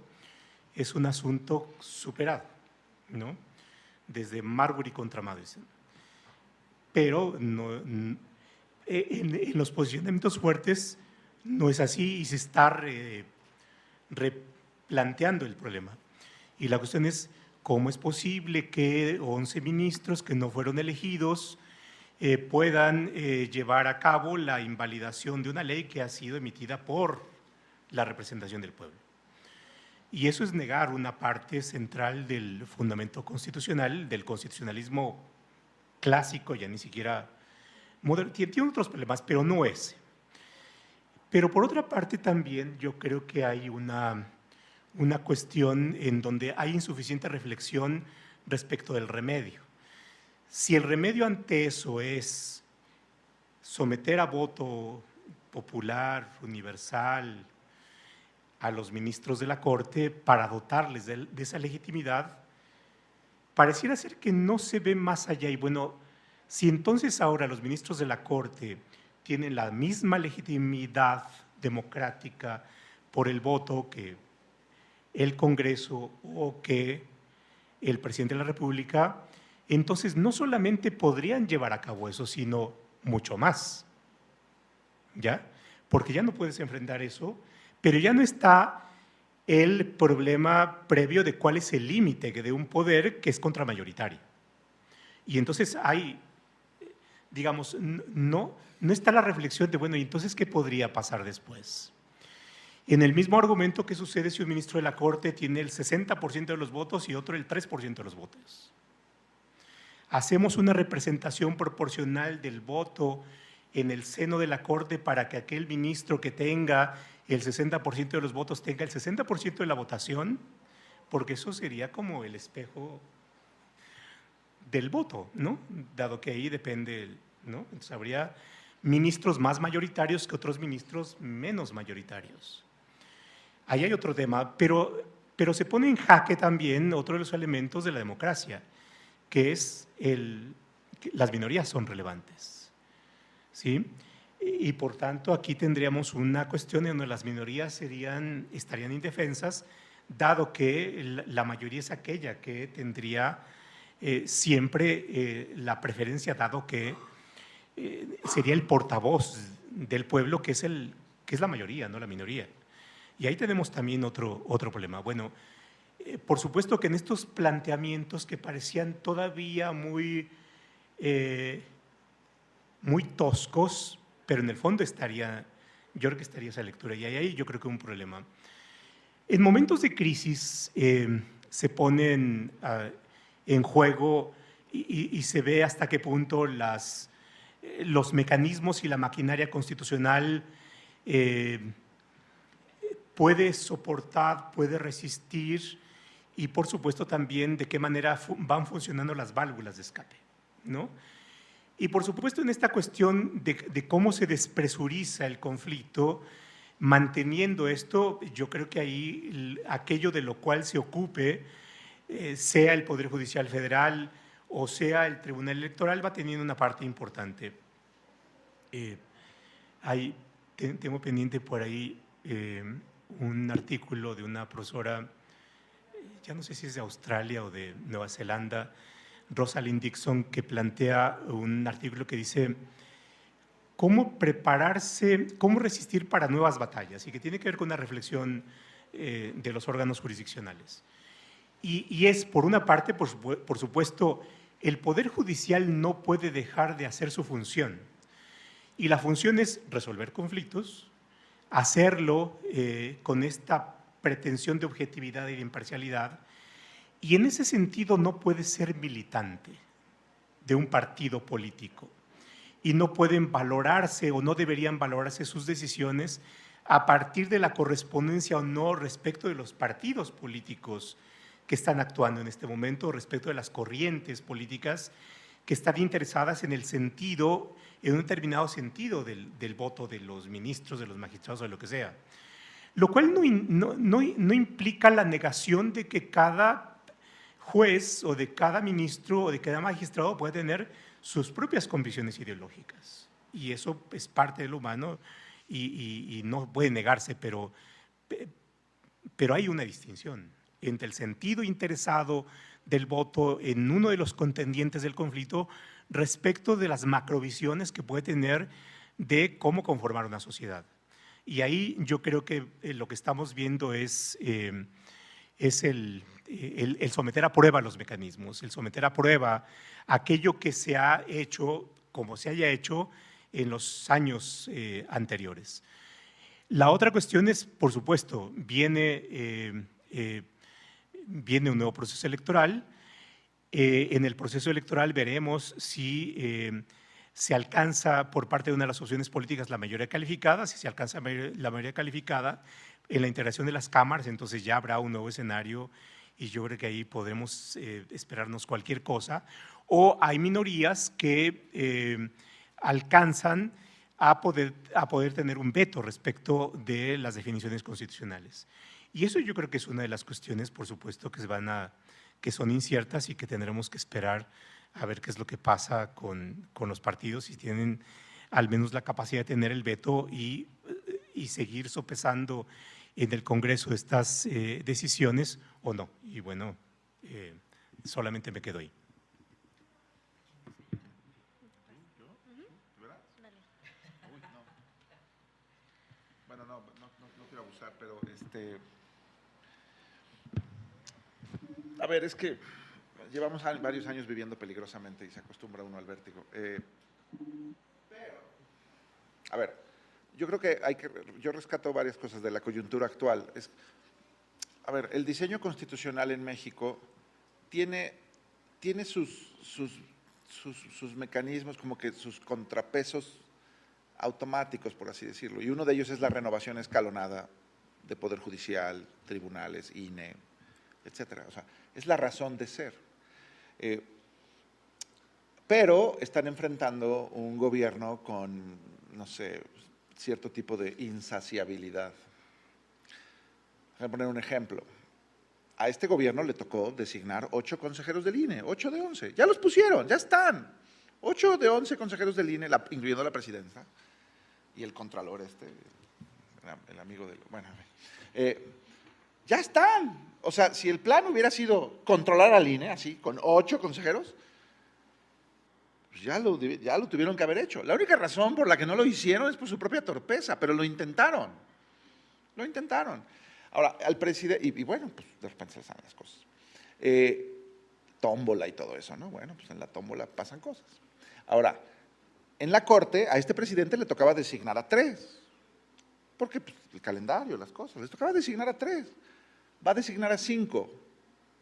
[SPEAKER 4] es un asunto superado, ¿no? Desde Marbury contra Madison. Pero no, en los posicionamientos fuertes no es así y se está replanteando el problema. Y la cuestión es cómo es posible que 11 ministros que no fueron elegidos puedan llevar a cabo la invalidación de una ley que ha sido emitida por la representación del pueblo. Y eso es negar una parte central del fundamento constitucional, del constitucionalismo clásico, ya ni siquiera moderno. Tiene otros problemas, pero no ese. Pero por otra parte también yo creo que hay una cuestión en donde hay insuficiente reflexión respecto del remedio. Si el remedio ante eso es someter a voto popular, universal, a los ministros de la Corte para dotarles de esa legitimidad, pareciera ser que no se ve más allá. Y bueno, si entonces ahora los ministros de la Corte tienen la misma legitimidad democrática por el voto que el Congreso o que el presidente de la República, entonces no solamente podrían llevar a cabo eso, sino mucho más, ¿ya? Porque ya no puedes enfrentar eso, pero ya no está el problema previo de cuál es el límite de un poder que es contramayoritario. Y entonces hay, digamos, no está la reflexión de, bueno, ¿y entonces qué podría pasar después? En el mismo argumento, ¿qué sucede si un ministro de la Corte tiene el 60% de los votos y otro el 3% de los votos? Hacemos una representación proporcional del voto en el seno de la Corte para que aquel ministro que tenga el 60% de los votos tenga el 60% de la votación, porque eso sería como el espejo del voto, ¿no? Dado que ahí depende, ¿no? Entonces habría ministros más mayoritarios que otros ministros menos mayoritarios. Ahí hay otro tema, pero se pone en jaque también otro de los elementos de la democracia, que es que las minorías son relevantes, ¿sí? Y por tanto aquí tendríamos una cuestión en donde las minorías estarían indefensas, dado que la mayoría es aquella que tendría siempre la preferencia, dado que sería el portavoz del pueblo, que es la mayoría, no la minoría. Y ahí tenemos también otro problema. Bueno, por supuesto que en estos planteamientos que parecían todavía muy toscos, pero en el fondo yo creo que estaría esa lectura, y ahí yo creo que hay un problema. En momentos de crisis se ponen en juego y se ve hasta qué punto los mecanismos y la maquinaria constitucional puede soportar, puede resistir, y por supuesto también de qué manera van funcionando las válvulas de escape, ¿no? Y por supuesto en esta cuestión de cómo se despresuriza el conflicto, manteniendo esto, yo creo que ahí aquello de lo cual se ocupe, sea el Poder Judicial Federal o sea el Tribunal Electoral, va teniendo una parte importante. Tengo pendiente por ahí un artículo de una profesora, ya no sé si es de Australia o de Nueva Zelanda, Rosalind Dixon, que plantea un artículo que dice cómo prepararse, cómo resistir para nuevas batallas, y que tiene que ver con una reflexión de los órganos jurisdiccionales. Y es, por una parte, por supuesto, el Poder Judicial no puede dejar de hacer su función, y la función es resolver conflictos, hacerlo con esta pretensión de objetividad y de imparcialidad, y en ese sentido no puede ser militante de un partido político, y no pueden valorarse o no deberían valorarse sus decisiones a partir de la correspondencia o no respecto de los partidos políticos que están actuando en este momento, respecto de las corrientes políticas que están interesadas en el sentido, en un determinado sentido del voto de los ministros, de los magistrados o de lo que sea. Lo cual no implica la negación de que cada juez o de cada ministro o de cada magistrado puede tener sus propias convicciones ideológicas. Y eso es parte de lo humano y no puede negarse, pero hay una distinción entre el sentido interesado del voto en uno de los contendientes del conflicto respecto de las macrovisiones que puede tener de cómo conformar una sociedad. Y ahí yo creo que lo que estamos viendo es el someter a prueba los mecanismos, el someter a prueba aquello que se ha hecho como se haya hecho en los años anteriores. La otra cuestión es, por supuesto, viene un nuevo proceso electoral. En el proceso electoral veremos si se alcanza por parte de una de las opciones políticas la mayoría calificada. Si se alcanza la mayoría calificada en la integración de las cámaras, entonces ya habrá un nuevo escenario y yo creo que ahí podremos esperarnos cualquier cosa. O hay minorías que alcanzan a poder tener un veto respecto de las definiciones constitucionales. Y eso yo creo que es una de las cuestiones, por supuesto, que son inciertas y que tendremos que esperar a ver qué es lo que pasa con los partidos, si tienen al menos la capacidad de tener el veto y seguir sopesando en el Congreso estas decisiones o no. Y bueno, solamente me quedo ahí.
[SPEAKER 3] Bueno, no quiero abusar, pero a ver, es que llevamos varios años viviendo peligrosamente y se acostumbra uno al vértigo. A ver, yo creo que yo rescato varias cosas de la coyuntura actual. A ver, el diseño constitucional en México tiene sus mecanismos, como que sus contrapesos automáticos, por así decirlo, y uno de ellos es la renovación escalonada de Poder Judicial, tribunales, INE, etcétera. O sea, es la razón de ser. Pero están enfrentando un gobierno con, no sé, cierto tipo de insaciabilidad. Voy a poner un ejemplo. A este gobierno le tocó designar 8 consejeros del INE, 8 de 11. Ya los pusieron, ya están. 8 de 11 consejeros del INE, incluyendo la presidenta y el contralor el amigo del… Bueno, ya están. O sea, si el plan hubiera sido controlar al INE, así, con 8 consejeros, pues ya lo tuvieron que haber hecho. La única razón por la que no lo hicieron es por su propia torpeza, pero lo intentaron. Lo intentaron. Ahora, al presidente, y bueno, pues de repente se salen las cosas. Tómbola y todo eso, ¿no? Bueno, pues en la tómbola pasan cosas. Ahora, en la Corte, a este presidente le tocaba designar a 3, porque pues, el calendario, las cosas, les tocaba designar a 3. Va a designar a 5.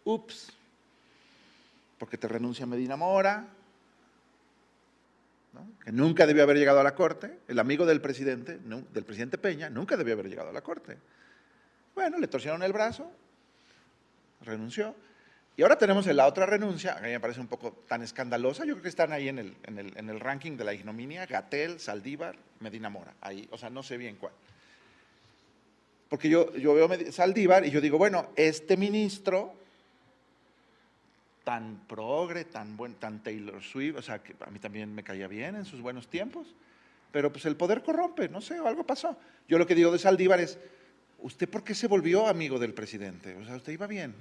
[SPEAKER 3] Ups. Porque te renuncia Medina Mora, ¿no? Que nunca debió haber llegado a la Corte. El amigo del presidente Peña, nunca debió haber llegado a la Corte. Bueno, le torcieron el brazo, renunció. Y ahora tenemos la otra renuncia, a mí me parece un poco tan escandalosa, yo creo que están ahí en el ranking de la ignominia, Gatell, Saldívar, Medina Mora, ahí, o sea, no sé bien cuál. Porque yo veo Saldívar y yo digo, bueno, este ministro tan progre, tan Taylor Swift, o sea, que a mí también me caía bien en sus buenos tiempos, pero pues el poder corrompe, no sé, o algo pasó. Yo lo que digo de Saldívar es, ¿usted por qué se volvió amigo del presidente? O sea, usted iba bien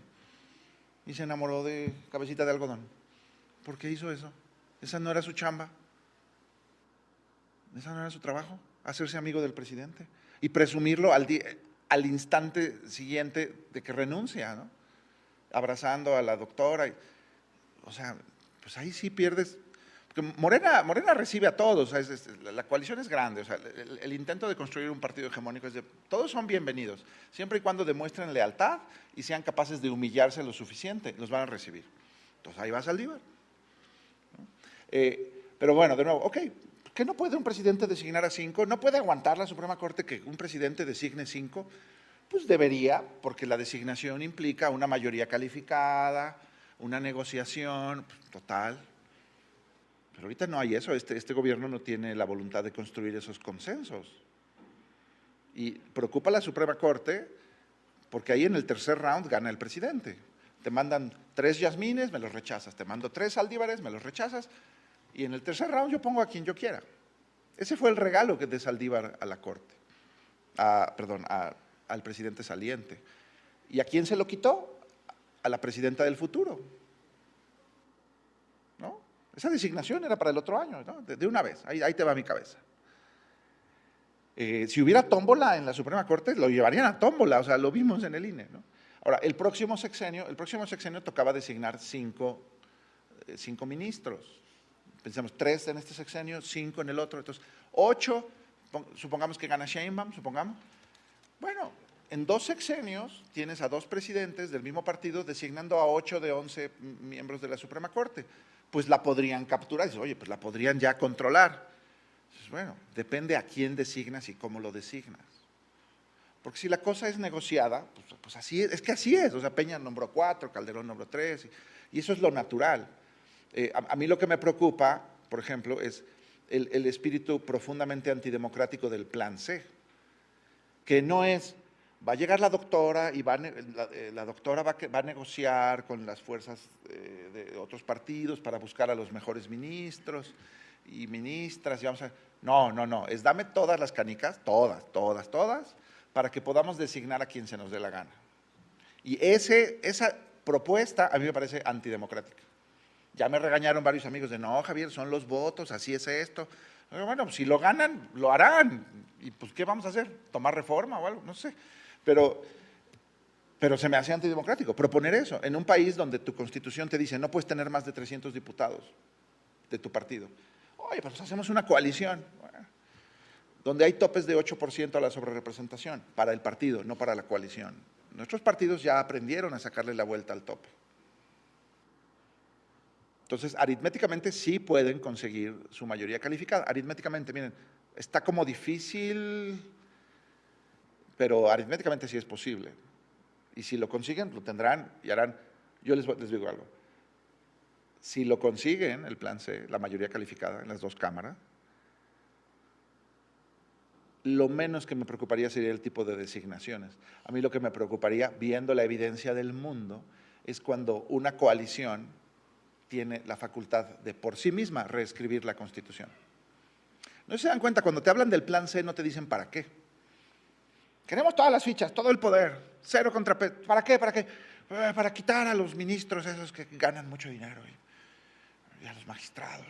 [SPEAKER 3] y se enamoró de Cabecita de Algodón. ¿Por qué hizo eso? Esa no era su chamba. Esa no era su trabajo, hacerse amigo del presidente y presumirlo al instante siguiente de que renuncia, ¿no? Abrazando a la doctora. O sea, pues ahí sí pierdes. Porque Morena recibe a todos, o sea, la coalición es grande, o sea, el intento de construir un partido hegemónico es de, todos son bienvenidos, siempre y cuando demuestren lealtad y sean capaces de humillarse lo suficiente, los van a recibir. Entonces ahí va Saldívar. ¿No? Pero bueno, de nuevo, ok, ¿Por qué no puede un presidente designar a 5? ¿No puede aguantar la Suprema Corte que un presidente designe 5? Pues debería, porque la designación implica una mayoría calificada, una negociación total. Pero ahorita no hay eso, este gobierno no tiene la voluntad de construir esos consensos. Y preocupa a la Suprema Corte porque ahí en el tercer round gana el presidente. Te mandan 3 Yasmines, me los rechazas. Te mando 3 Saldívares, me los rechazas. Y en el tercer round yo pongo a quien yo quiera. Ese fue el regalo que de Saldívar a la Corte, al presidente saliente. ¿Y a quién se lo quitó? A la presidenta del futuro. ¿No? Esa designación era para el otro año, ¿no? De una vez, ahí te va mi cabeza. Si hubiera tómbola en la Suprema Corte, lo llevarían a tómbola, o sea, lo vimos en el INE, ¿no? Ahora, el próximo sexenio tocaba designar 5 ministros. Pensamos 3 en este sexenio, 5 en el otro, entonces 8, supongamos que gana Sheinbaum, supongamos. Bueno, en 2 sexenios tienes a 2 presidentes del mismo partido designando a 8 de 11 miembros de la Suprema Corte. Pues la podrían capturar, dices, oye, pues la podrían ya controlar. Entonces, bueno, depende a quién designas y cómo lo designas. Porque si la cosa es negociada, pues así es que así es. O sea, Peña nombró 4, Calderón nombró 3, y eso es lo natural. A mí lo que me preocupa, por ejemplo, es el espíritu profundamente antidemocrático del Plan C, que no es, va a llegar la doctora y la doctora va a negociar con las fuerzas de otros partidos para buscar a los mejores ministros y ministras. Y vamos a, no, es dame todas las canicas, todas, para que podamos designar a quien se nos dé la gana. Y esa propuesta a mí me parece antidemocrática. Ya me regañaron varios amigos de, no, Javier, son los votos, así es esto. Bueno, si lo ganan, lo harán. ¿Y pues qué vamos a hacer? ¿Tomar reforma o algo? No sé. Pero se me hace antidemocrático proponer eso en un país donde tu constitución te dice no puedes tener más de 300 diputados de tu partido. Oye, pues hacemos una coalición, bueno, donde hay topes de 8% a la sobrerepresentación para el partido, no para la coalición. Nuestros partidos ya aprendieron a sacarle la vuelta al tope. Entonces, aritméticamente sí pueden conseguir su mayoría calificada. Aritméticamente, miren, está como difícil, pero aritméticamente sí es posible. Y si lo consiguen, lo tendrán y harán. Yo les digo algo. Si lo consiguen, el Plan C, la mayoría calificada en las 2 cámaras, lo menos que me preocuparía sería el tipo de designaciones. A mí lo que me preocuparía, viendo la evidencia del mundo, es cuando una coalición tiene la facultad de por sí misma reescribir la Constitución. No se dan cuenta, cuando te hablan del Plan C no te dicen para qué. Queremos todas las fichas, todo el poder, 0 contra… ¿Para qué? Para quitar a los ministros esos que ganan mucho dinero y a los magistrados.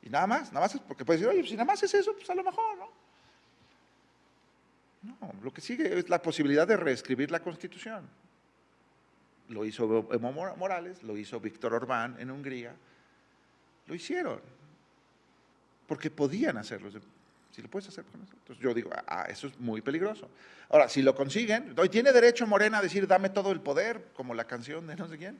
[SPEAKER 3] Y nada más es porque puedes decir, oye, si nada más es eso, pues a lo mejor, ¿no? No, lo que sigue es la posibilidad de reescribir la Constitución. Lo hizo Evo Morales, lo hizo Víctor Orbán en Hungría, lo hicieron, porque podían hacerlo. Si lo puedes hacer con nosotros, yo digo, eso es muy peligroso. Ahora, si lo consiguen, ¿tiene derecho Morena a decir, dame todo el poder, como la canción de no sé quién?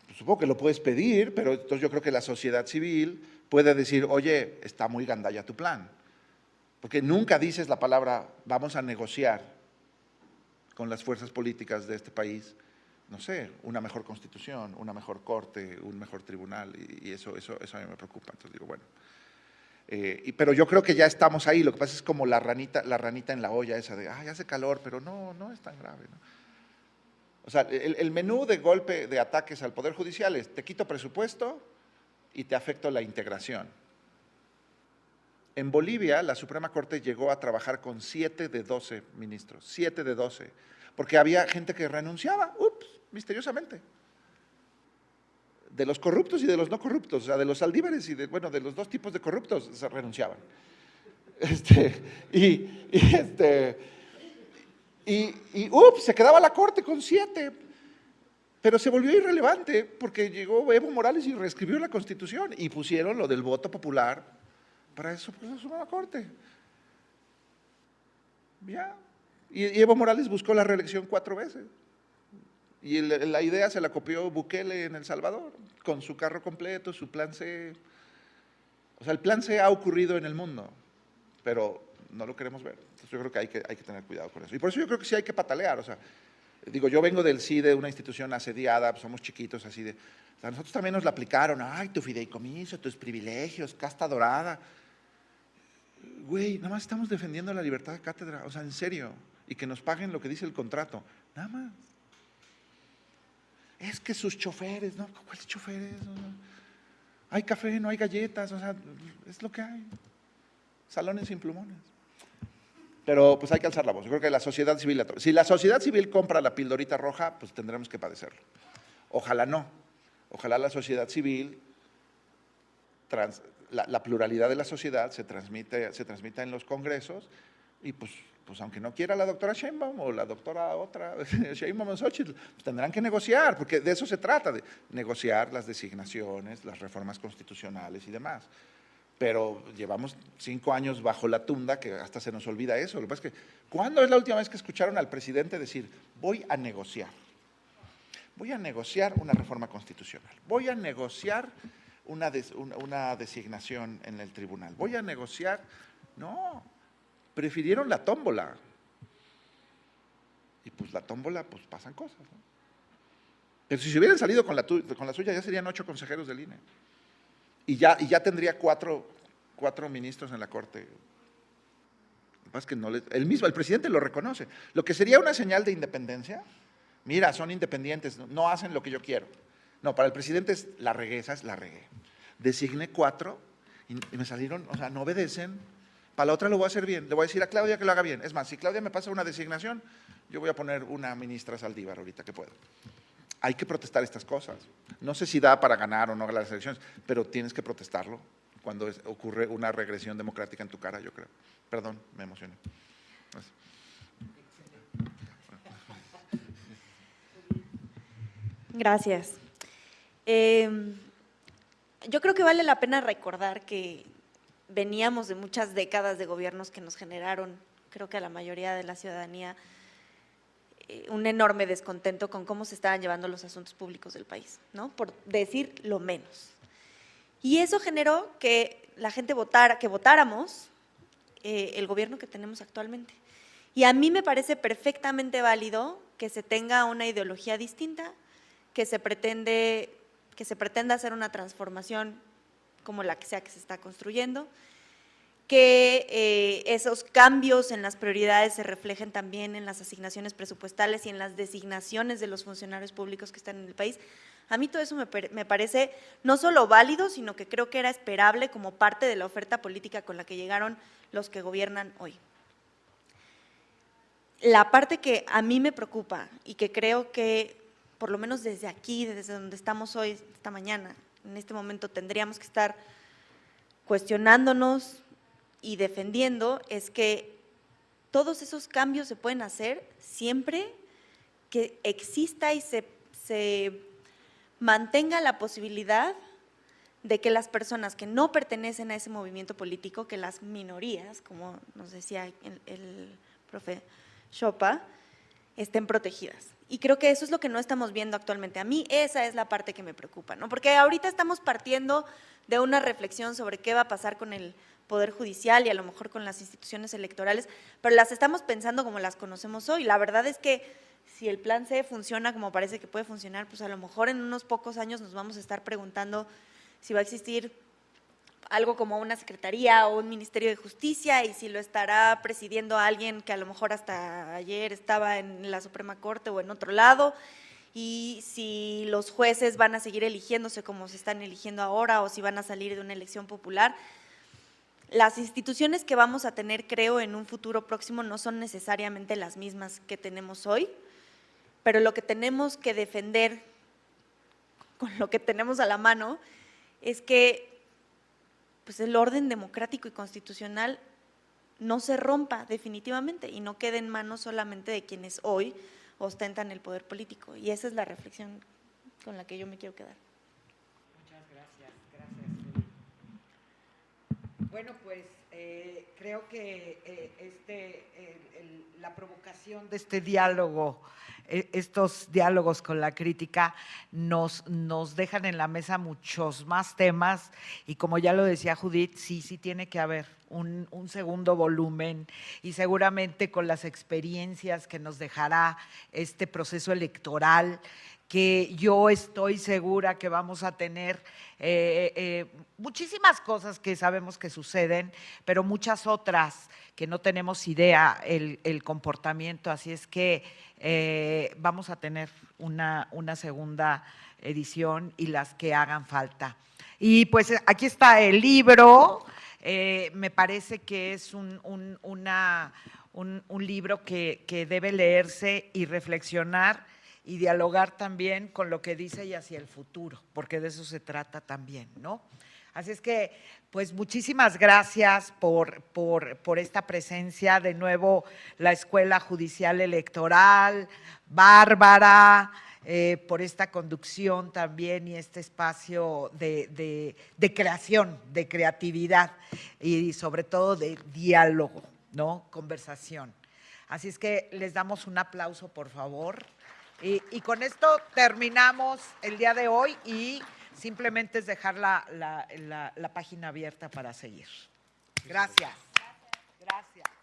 [SPEAKER 3] Pues supongo que lo puedes pedir, pero entonces yo creo que la sociedad civil puede decir, oye, está muy gandalla tu plan, porque nunca dices la palabra, vamos a negociar con las fuerzas políticas de este país, no sé, una mejor constitución, una mejor corte, un mejor tribunal, y eso a mí me preocupa. Entonces digo, bueno, pero yo creo que ya estamos ahí. Lo que pasa es como la ranita en la olla esa de, hace calor, pero no es tan grave, ¿no? O sea, el menú de golpe de ataques al Poder Judicial es, te quito presupuesto y te afecto la integración. En Bolivia, la Suprema Corte llegó a trabajar con 7 de 12 ministros, 7 de 12, porque había gente que renunciaba, misteriosamente. De los corruptos y de los no corruptos, o sea, de los Saldívares y de los 2 tipos de corruptos se renunciaban. Se quedaba la Corte con 7, pero se volvió irrelevante porque llegó Evo Morales y reescribió la Constitución y pusieron lo del voto popular para eso, pues, eso la Corte. Ya. Y Evo Morales buscó la reelección 4 veces. Y la idea se la copió Bukele en El Salvador, con su carro completo, su Plan C. O sea, el plan C ha ocurrido en el mundo, pero no lo queremos ver. Entonces yo creo que hay que tener cuidado con eso. Y por eso yo creo que sí hay que patalear. O sea, digo, yo vengo del sí de una institución asediada, pues somos chiquitos así de… O sea, nosotros también nos la aplicaron. Ay, tu fideicomiso, tus privilegios, casta dorada. Güey, nada más estamos defendiendo la libertad de cátedra. O sea, en serio. Y que nos paguen lo que dice el contrato. Nada más. Es que sus choferes, ¿no? ¿Cuáles choferes? O sea, hay café, no hay galletas. O sea, es lo que hay. Salones sin plumones. Pero pues hay que alzar la voz. Yo creo que la sociedad civil, si la sociedad civil compra la pildorita roja, pues tendremos que padecerlo. Ojalá no. Ojalá la sociedad civil, la pluralidad de la sociedad se transmita en los congresos y pues aunque no quiera la doctora Sheinbaum o la doctora otra, Sheinbaum o Xochitl, pues tendrán que negociar, porque de eso se trata, de negociar las designaciones, las reformas constitucionales y demás. Pero llevamos 5 años bajo la tunda que hasta se nos olvida eso. Lo que pasa es que, ¿cuándo es la última vez que escucharon al presidente decir, voy a negociar? Voy a negociar una reforma constitucional, voy a negociar una designación en el tribunal, voy a negociar… No, prefirieron la tómbola. Y pues la tómbola, pues pasan cosas, ¿no? Pero si se hubieran salido con la suya, ya serían 8 consejeros del INE. Y ya tendría 4 ministros en la Corte. Lo que pasa es que el presidente lo reconoce. Lo que sería una señal de independencia, mira, son independientes, no hacen lo que yo quiero. No, para el presidente es la regué, esa es la regué. Designé 4 y me salieron, o sea, no obedecen. Para la otra lo voy a hacer bien, le voy a decir a Claudia que lo haga bien. Es más, si Claudia me pasa una designación, yo voy a poner una ministra Saldívar ahorita que puedo. Hay que protestar estas cosas. No sé si da para ganar o no las elecciones, pero tienes que protestarlo cuando ocurre una regresión democrática en tu cara, yo creo. Perdón, me emocioné. Gracias.
[SPEAKER 2] Gracias. Yo creo que vale la pena recordar que veníamos de muchas décadas de gobiernos que nos generaron, creo que a la mayoría de la ciudadanía, un enorme descontento con cómo se estaban llevando los asuntos públicos del país, ¿no? Por decir lo menos. Y eso generó que la gente votáramos el gobierno que tenemos actualmente. Y a mí me parece perfectamente válido que se tenga una ideología distinta, que se pretenda hacer una transformación como la que sea que se está construyendo, que esos cambios en las prioridades se reflejen también en las asignaciones presupuestales y en las designaciones de los funcionarios públicos que están en el país. A mí todo eso me parece no solo válido, sino que creo que era esperable como parte de la oferta política con la que llegaron los que gobiernan hoy. La parte que a mí me preocupa y que creo que, por lo menos desde aquí, desde donde estamos hoy, esta mañana, en este momento tendríamos que estar cuestionándonos y defendiendo, es que todos esos cambios se pueden hacer siempre que exista y se mantenga la posibilidad de que las personas que no pertenecen a ese movimiento político, que las minorías, como nos decía el profe Chopa, estén protegidas. Y creo que eso es lo que no estamos viendo actualmente. A mí esa es la parte que me preocupa, ¿no? Porque ahorita estamos partiendo de una reflexión sobre qué va a pasar con el Poder Judicial y a lo mejor con las instituciones electorales, pero las estamos pensando como las conocemos hoy. La verdad es que si el plan C funciona como parece que puede funcionar, pues a lo mejor en unos pocos años nos vamos a estar preguntando si va a existir algo como una secretaría o un ministerio de justicia y si lo estará presidiendo alguien que a lo mejor hasta ayer estaba en la Suprema Corte o en otro lado, y si los jueces van a seguir eligiéndose como se están eligiendo ahora o si van a salir de una elección popular. Las instituciones que vamos a tener, creo, en un futuro próximo no son necesariamente las mismas que tenemos hoy, pero lo que tenemos que defender con lo que tenemos a la mano es que pues, el orden democrático y constitucional no se rompa definitivamente y no quede en manos solamente de quienes hoy ostentan el poder político. Y esa es la reflexión con la que yo me quiero quedar.
[SPEAKER 1] Muchas gracias. Bueno, pues creo que la provocación de este diálogo estos diálogos con la crítica nos dejan en la mesa muchos más temas y como ya lo decía Judith, sí tiene que haber un segundo volumen y seguramente con las experiencias que nos dejará este proceso electoral, que yo estoy segura que vamos a tener muchísimas cosas que sabemos que suceden, pero muchas otras que no tenemos idea el comportamiento, así es que vamos a tener una segunda edición y las que hagan falta. Y pues aquí está el libro, me parece que es un libro que debe leerse y reflexionar y dialogar también con lo que dice y hacia el futuro, porque de eso se trata también, ¿no? Así es que, pues muchísimas gracias por esta presencia. De nuevo, la Escuela Judicial Electoral, Bárbara, por esta conducción también y este espacio de creación, de creatividad y sobre todo de diálogo, ¿no? Conversación. Así es que les damos un aplauso, por favor. Y con esto terminamos el día de hoy y simplemente es dejar la página abierta para seguir. Gracias. Gracias.